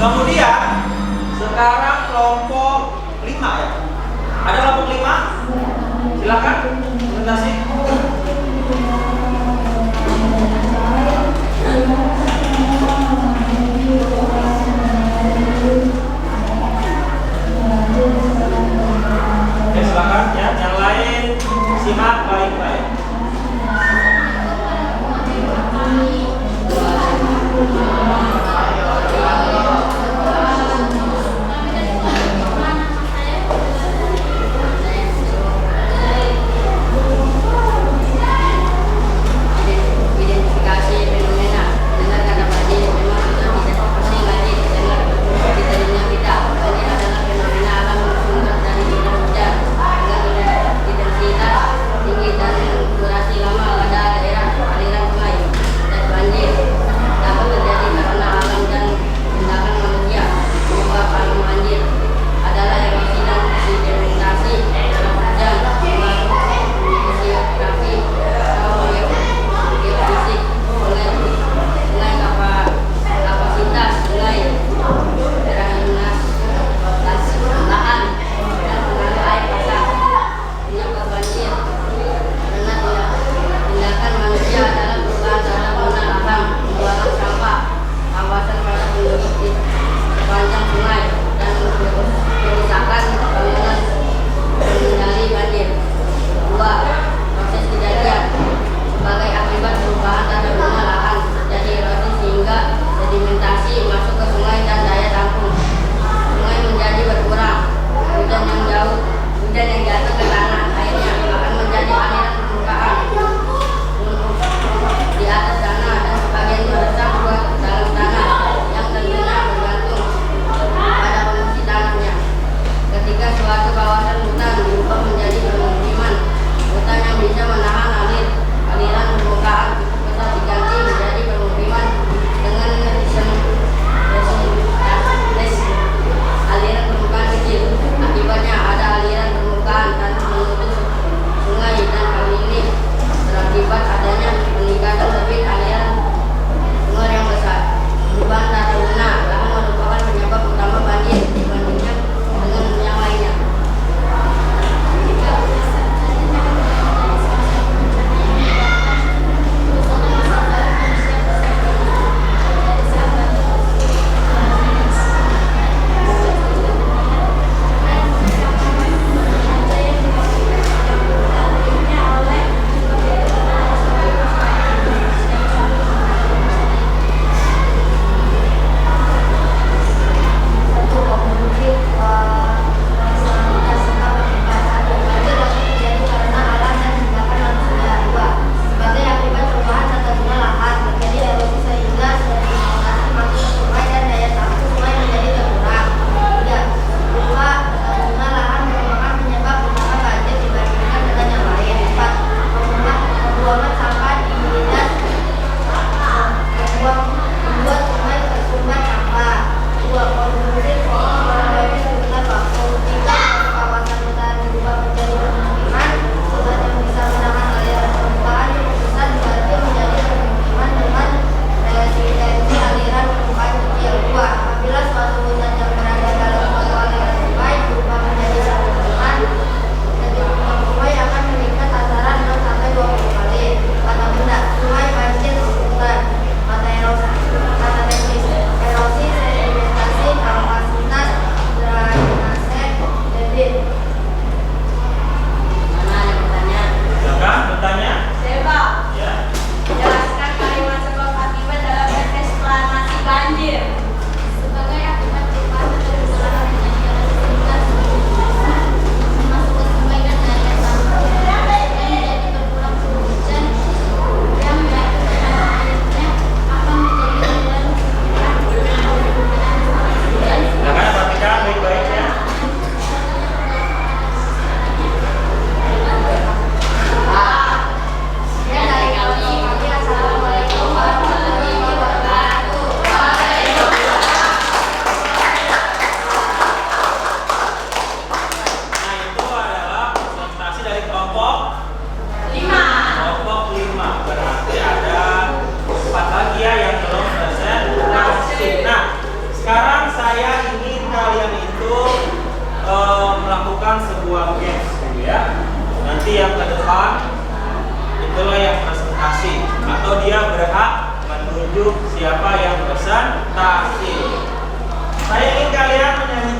Speaker 1: Kemudian sekarang kelompok 5 ya. Ada kelompok 5? Silakan presentasi. Oke, silakan ya. Yang lain simak baik-baik.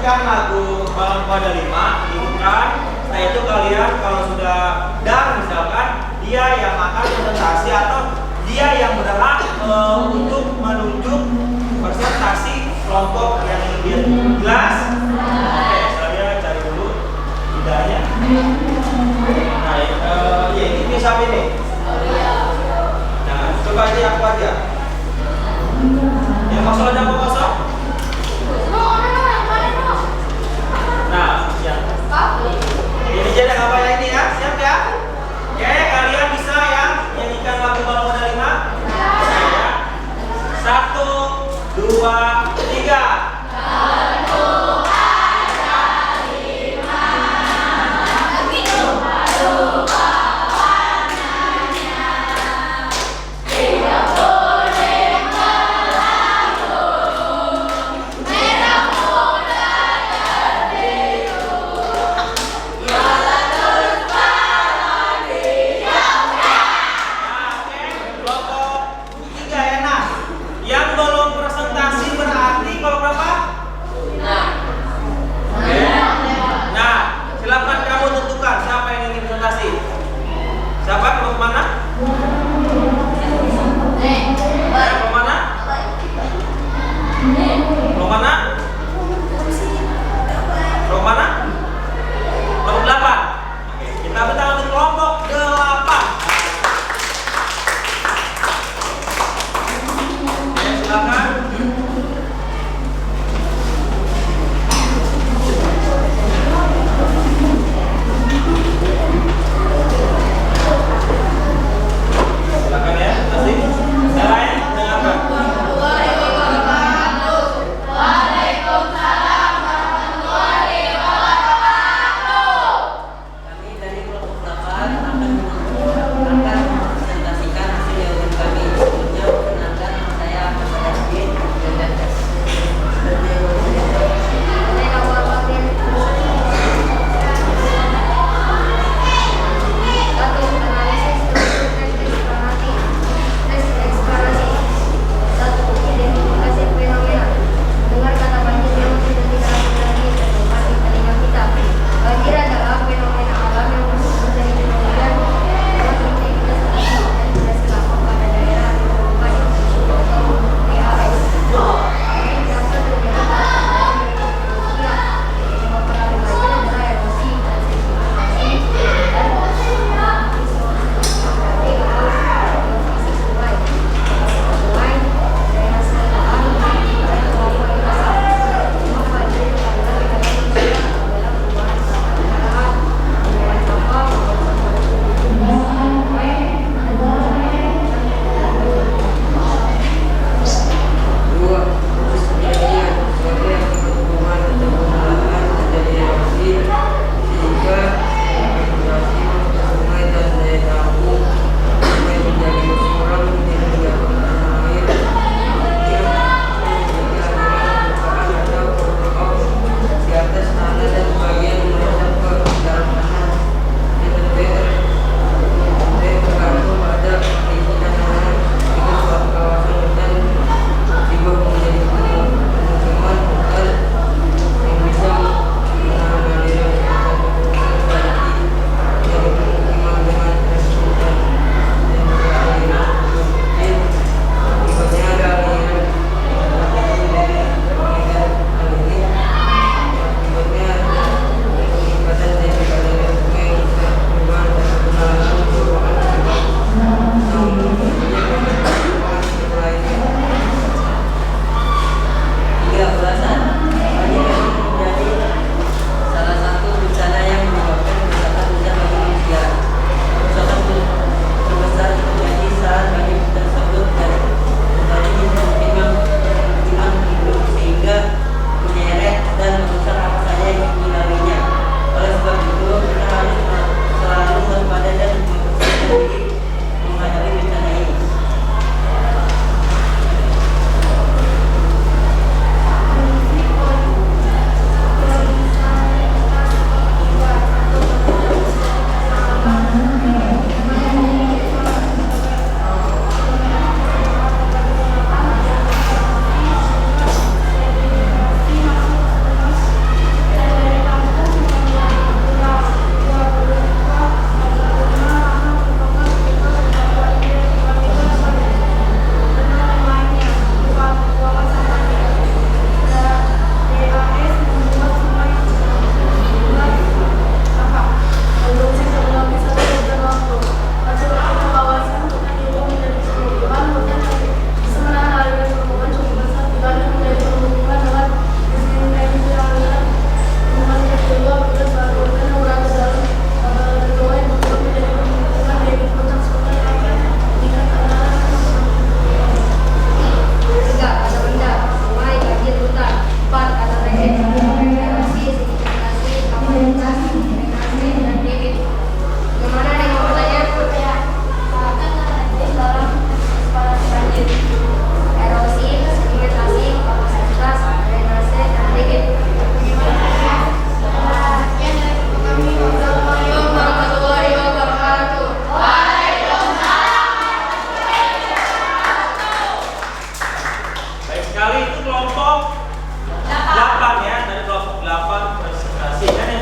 Speaker 1: menyanyikan lagu Balon Pada 5, dibutuhkan. Setelah itu kalian kalau sudah dan misalkan dia yang akan presentasi atau dia yang berhak untuk menunjuk presentasi kelompok yang dia jelas. Oke, saya cari dulu lidahnya. Nah, ya ini bisa ini. Jangan, coba aja aku aja. Yang kosong aja, kosong. Nah, yang ini jadi apa ya ini ya? Siap ya? Oke, kalian bisa ya nyanyikan lagu Balon Pada 5? Ya. 1, 2, 3.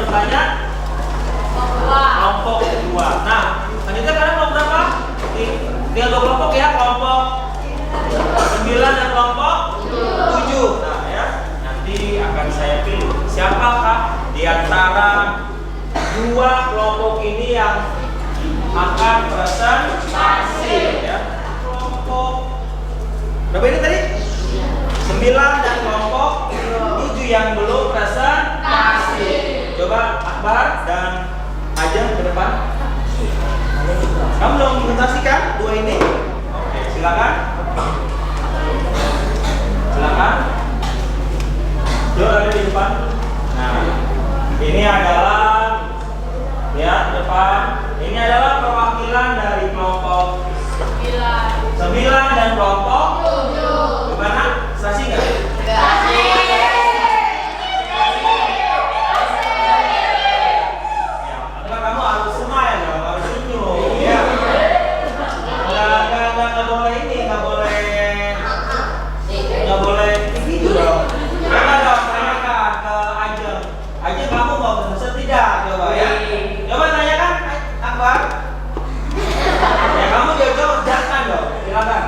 Speaker 1: bertanya? Kelompok kedua. Nah, selanjutnya kalian kelompok berapa? Tinggal 2 kelompok ya, kelompok 9 dan kelompok 7. Nah ya, nanti akan saya pilih siapakah di antara 2 kelompok ini yang akan presentasi ya. Kelompok berapa ini tadi? 9 dan kelompok 7 yang belum presentasi. Coba Akbar dan Ajeng ke depan. Kamu belum presentasikan 2 ini? Oke, silakan. Silakan. Jom ada di depan. Nah, ini adalah lihat depan. Ini adalah perwakilan dari kelompok 9 dan kelompok 7. Gimana? Sasi nggak? Ya, kamu harus smile dong, harus senyum. Ya. Nggak boleh ini, nggak boleh gitu dong. Coba dong tanyakan ke Ajeng. Ajeng, kamu mau berpesan tidak? Coba ya. Coba tanyakan Akbar. Ya kamu jawab jangan dong. Silakan.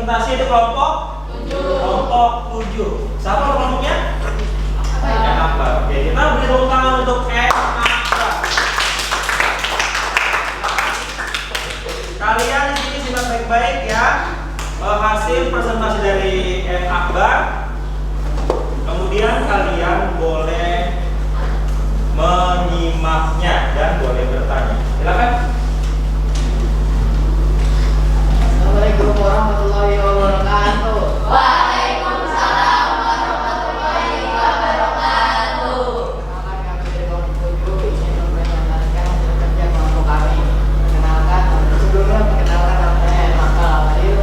Speaker 1: presentasi itu kelompok 7. Siapa kelompoknya? Akbar. Oke, kita beri tepuk tangan untuk Akbar. Kalian di sini simak baik-baik ya. Hasil presentasi dari Akbar. Kemudian kalian boleh menyimaknya dan boleh bertanya. Silakan.
Speaker 3: Assalamualaikum warahmatullahi wabarakatuh.
Speaker 2: Waalaikumsalam warahmatullahi wabarakatuh.
Speaker 3: Perkenalkan, kami dari kelompok 7 ingin mempresentasikan hasil kerja kelompok kami. Sebelumnya perkenalkan nama saya Makal Awalil.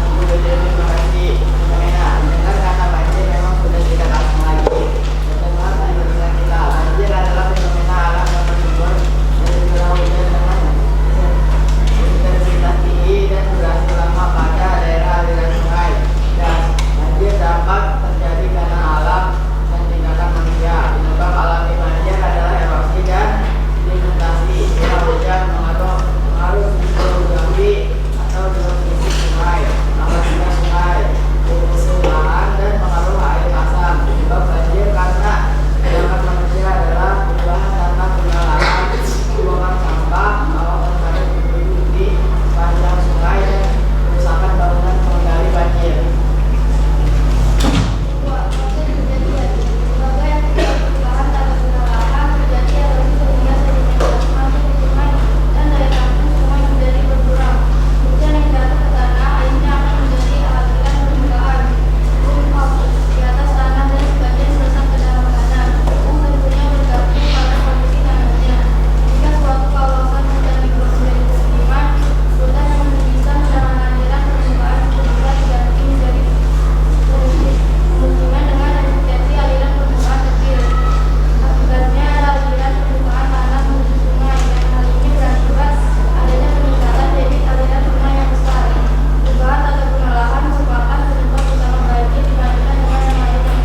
Speaker 3: Aku berterima kasih fenomena mendengar kata banjir memang sudah tidak asing lagi. Pertemuan Indonesia kita, banjir adalah fenomena alam yang bersumber dari curah hujan dengan intensitas tinggi dan durasi lama pada daerah aliran sungai. Dan banjir dapat terjadi karena alam dan tindakan manusia. Penyebab alami banjir adalah erosi dan sedimentasi. Curah hujan mengaruh struktur jambi atau geologi sungai, kapasitas sungai, fungsi lahan dan pengaruh air pasang. Penyebab banjir karena tindakan manusia adalah perubahan tata guna lahan, pembuangan sampah, kawasan padat penduduk di sepanjang sungai dan kerusakan bangunan pengendali banjir.
Speaker 2: Proses kejadian sebagai perubahan tata guna lahan terjadi erosi sehingga sedimentasi masuk ke sungai dan daya tampung sungai menjadi berkurang. Hujan yang jatuh ke tanah akhirnya akan menjadi aliran permukaan greenhouse di atas tanah dan sebagian meresap ke dalam tanah yang tentunya bergantung pada kondisi tanahnya. Jika suatu kawasan hujan menjadi pemukiman, hutan yang bisa menahan aliran permukaan bisa diganti menjadi pemukiman dengan resistensi aliran permukaan kecil. Akibatnya aliran permukaan tanah menuju sungai dan hal ini berakibat adanya peningkatan debit aliran sungai yang besar. Perubahan tata guna lahan merupakan penyebab utama banjir dibandingkan dengan yang lainnya.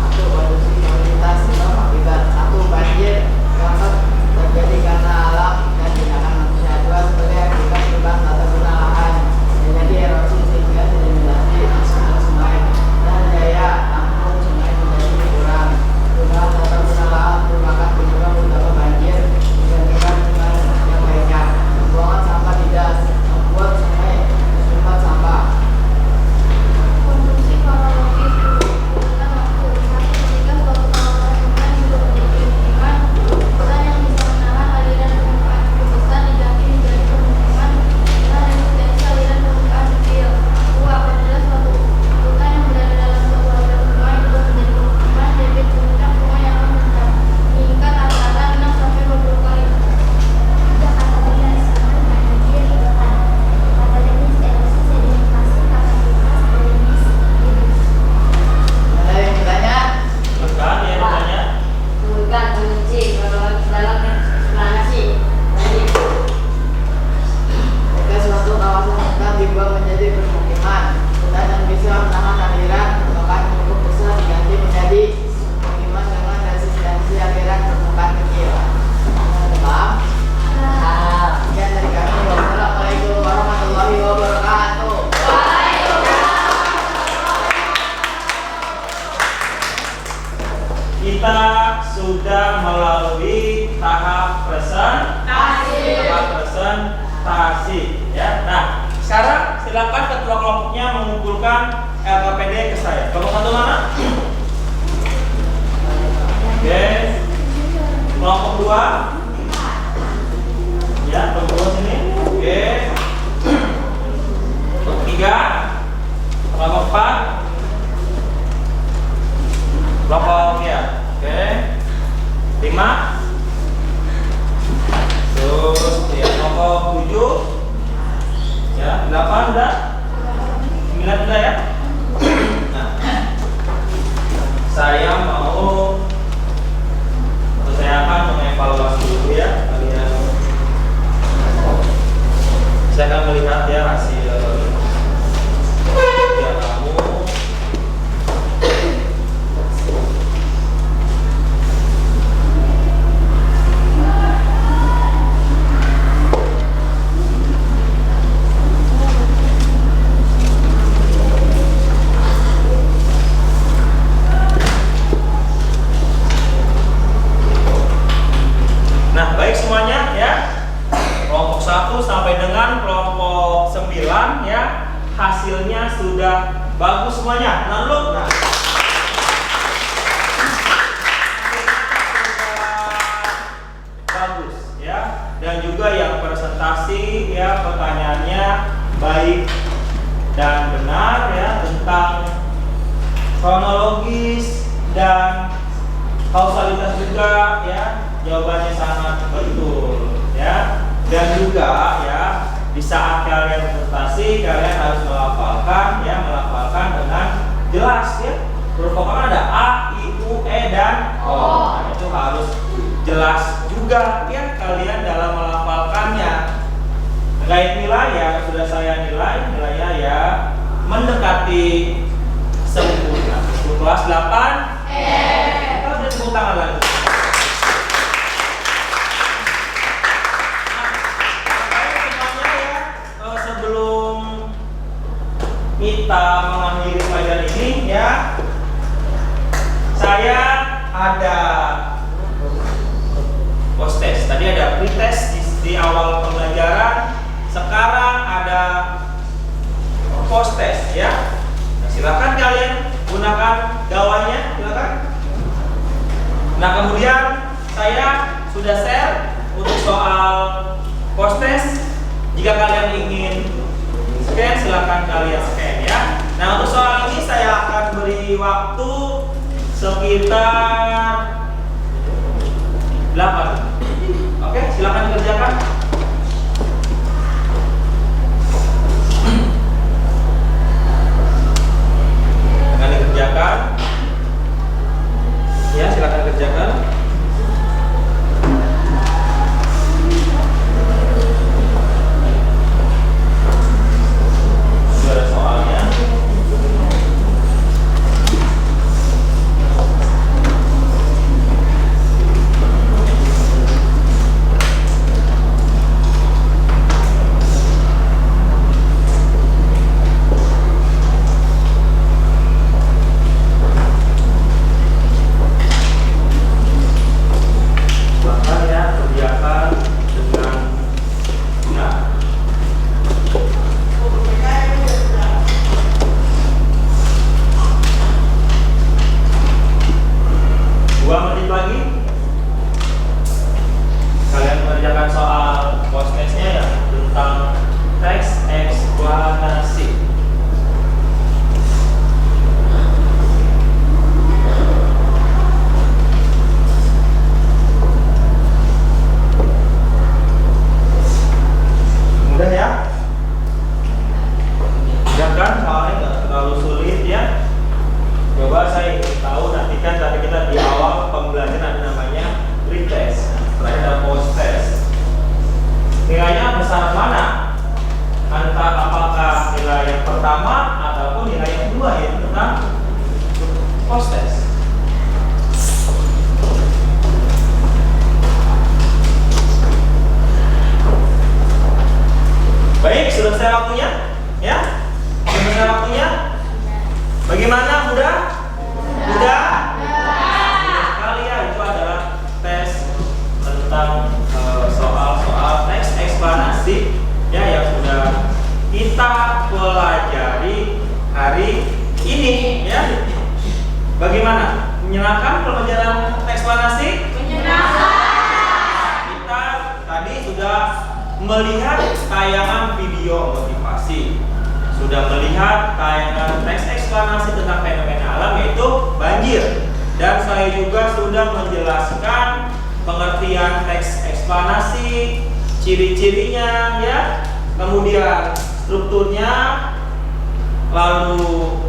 Speaker 3: Satu, kondisi kualitas sebab akibat. Satu, banjir dapat terjadi karena alam dan tindakan manusia. Dua, sebagai akibat perubahan tata guna lahan terjadi erosi sehingga sedimentasi masuk ke sungai dan daya tampung sungai menjadi berkurang. Perubahan tata guna lahan merupakan penyebab utama banjir dibandingkan dengan yang lainnya. Pembuangan sampah tidak membuat sungai tersumbat sampah.
Speaker 2: Konsumsi kronologis urutan waktu. Satu, ketika suatu kawasan sungai sudah menjadi pemukiman, hutan yang bisa menahan aliran permukaan cukup besar diganti menjadi pemukiman dengan resistensi aliran permukaan kecil. Dua, apabila suatu hutan yang berada dalam suatu aliran sungai sudah menjadi pemukiman, debit puncak sungai akan meningkat antara 6 sampai 20 kali. Tiga, kategori risiko banjir ibutan. Kategori erosi sedimentasi, kapasitas drainase
Speaker 3: Ada yang bertanya?
Speaker 1: Silakan ya bertanya.
Speaker 3: Bukan kunci dalam mana sih? Jika suatu kawasan hutan dibuat menjadi permukiman, hutan yang bisa menahan aliran permukaan cukup besar diganti menjadi permukiman dengan resistensi aliran permukaan kecil. Paham? Sekian dari kami. Wassalamualaikum warahmatullahi wabarakatuh.
Speaker 1: Kita sudah melalui tahap presentasi ya. Nah, sekarang silakan ketua kelompoknya mengumpulkan LKPD ke saya. Kelompok satu mana? Oke. Kelompok dua. Ya, kelompok dua sini. Oke. Kelompok tiga. Kelompok empat. Kelompok ya. Oke. 5. Terus ya kelompok 7. Ya, 8 udah? 9 udah ya? Nah, saya akan mengevaluasi dulu ya kalian. Saya akan melihat ya hasil kerja kamu. Nah, baik semuanya ya. Kelompok 1 sampai dengan kelompok 9 ya. Hasilnya sudah bagus semuanya. Nah, dulu. Nah. Bagus ya. Dan juga yang presentasi ya pertanyaannya baik dan benar ya tentang kronologis dan kausalitas juga ya. Jawabannya sangat betul ya. Dan juga ya di saat kalian presentasi kalian harus melafalkan dengan jelas ya. Huruf vokal ada A, I, U, E dan O. Nah, itu harus jelas juga ya kalian dalam melafalkannya. Terkait nilai ya sudah saya nilainya ya mendekati sempurna. Kelas 8 kita udah tepuk tangan lagi. Kita mengakhiri pelajaran ini ya. Saya ada post test. Tadi ada pretest di awal pembelajaran. Sekarang ada post test ya. Nah, silakan kalian gunakan gawainya, silakan. Nah, kemudian saya sudah share untuk soal post test. Jika kalian ingin scan, silakan kalian scan ya. Nah, untuk soal ini saya akan beri waktu sekitar 8. Oke, silakan dikerjakan. Akan dikerjakan. Ya, silakan kerjakan. Ada soalnya. selesai waktunya? Ya? Selesai waktunya? Bagaimana? Mudah? Mudah? Mudah sekali ya. Itu adalah tes tentang soal-soal teks eksplanasi ya yang sudah kita pelajari hari ini ya. Bagaimana? Menyenangkan pelajaran teks eksplanasi? Menyenangkan. Kita tadi sudah melihat tayangan video motivasi, sudah melihat tayangan teks eksplanasi tentang fenomena alam yaitu banjir, dan saya juga sudah menjelaskan pengertian teks eksplanasi, ciri-cirinya ya. Kemudian strukturnya, lalu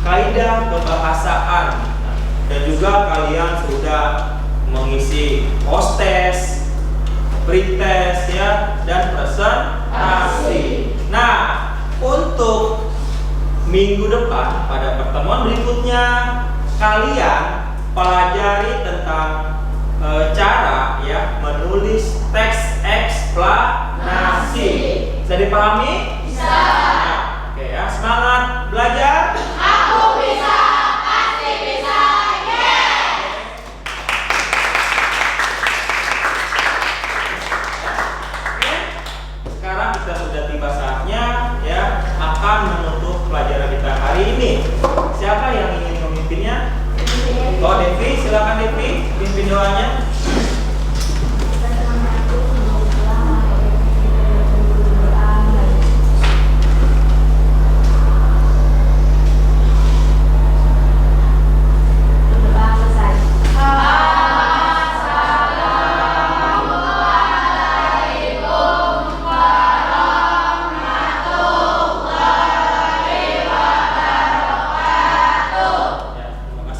Speaker 1: kaidah kebahasaan, dan juga kalian sudah mengisi post test, pretest ya, dan presentasi. Nah, untuk minggu depan pada pertemuan berikutnya kalian pelajari tentang cara ya menulis teks eksplanasi. Bisa dipahami? Bisa. Nah, oke ya, semangat belajar.
Speaker 2: Aku bisa, pasti bisa.
Speaker 1: Sekarang kita sudah tiba saatnya ya akan menutup pelajaran kita hari ini. Siapa yang ingin memimpinnya? Oh, Devi, silakan Devi, pimpin doanya.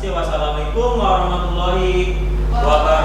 Speaker 1: Wassalamualaikum warahmatullahi wabarakatuh.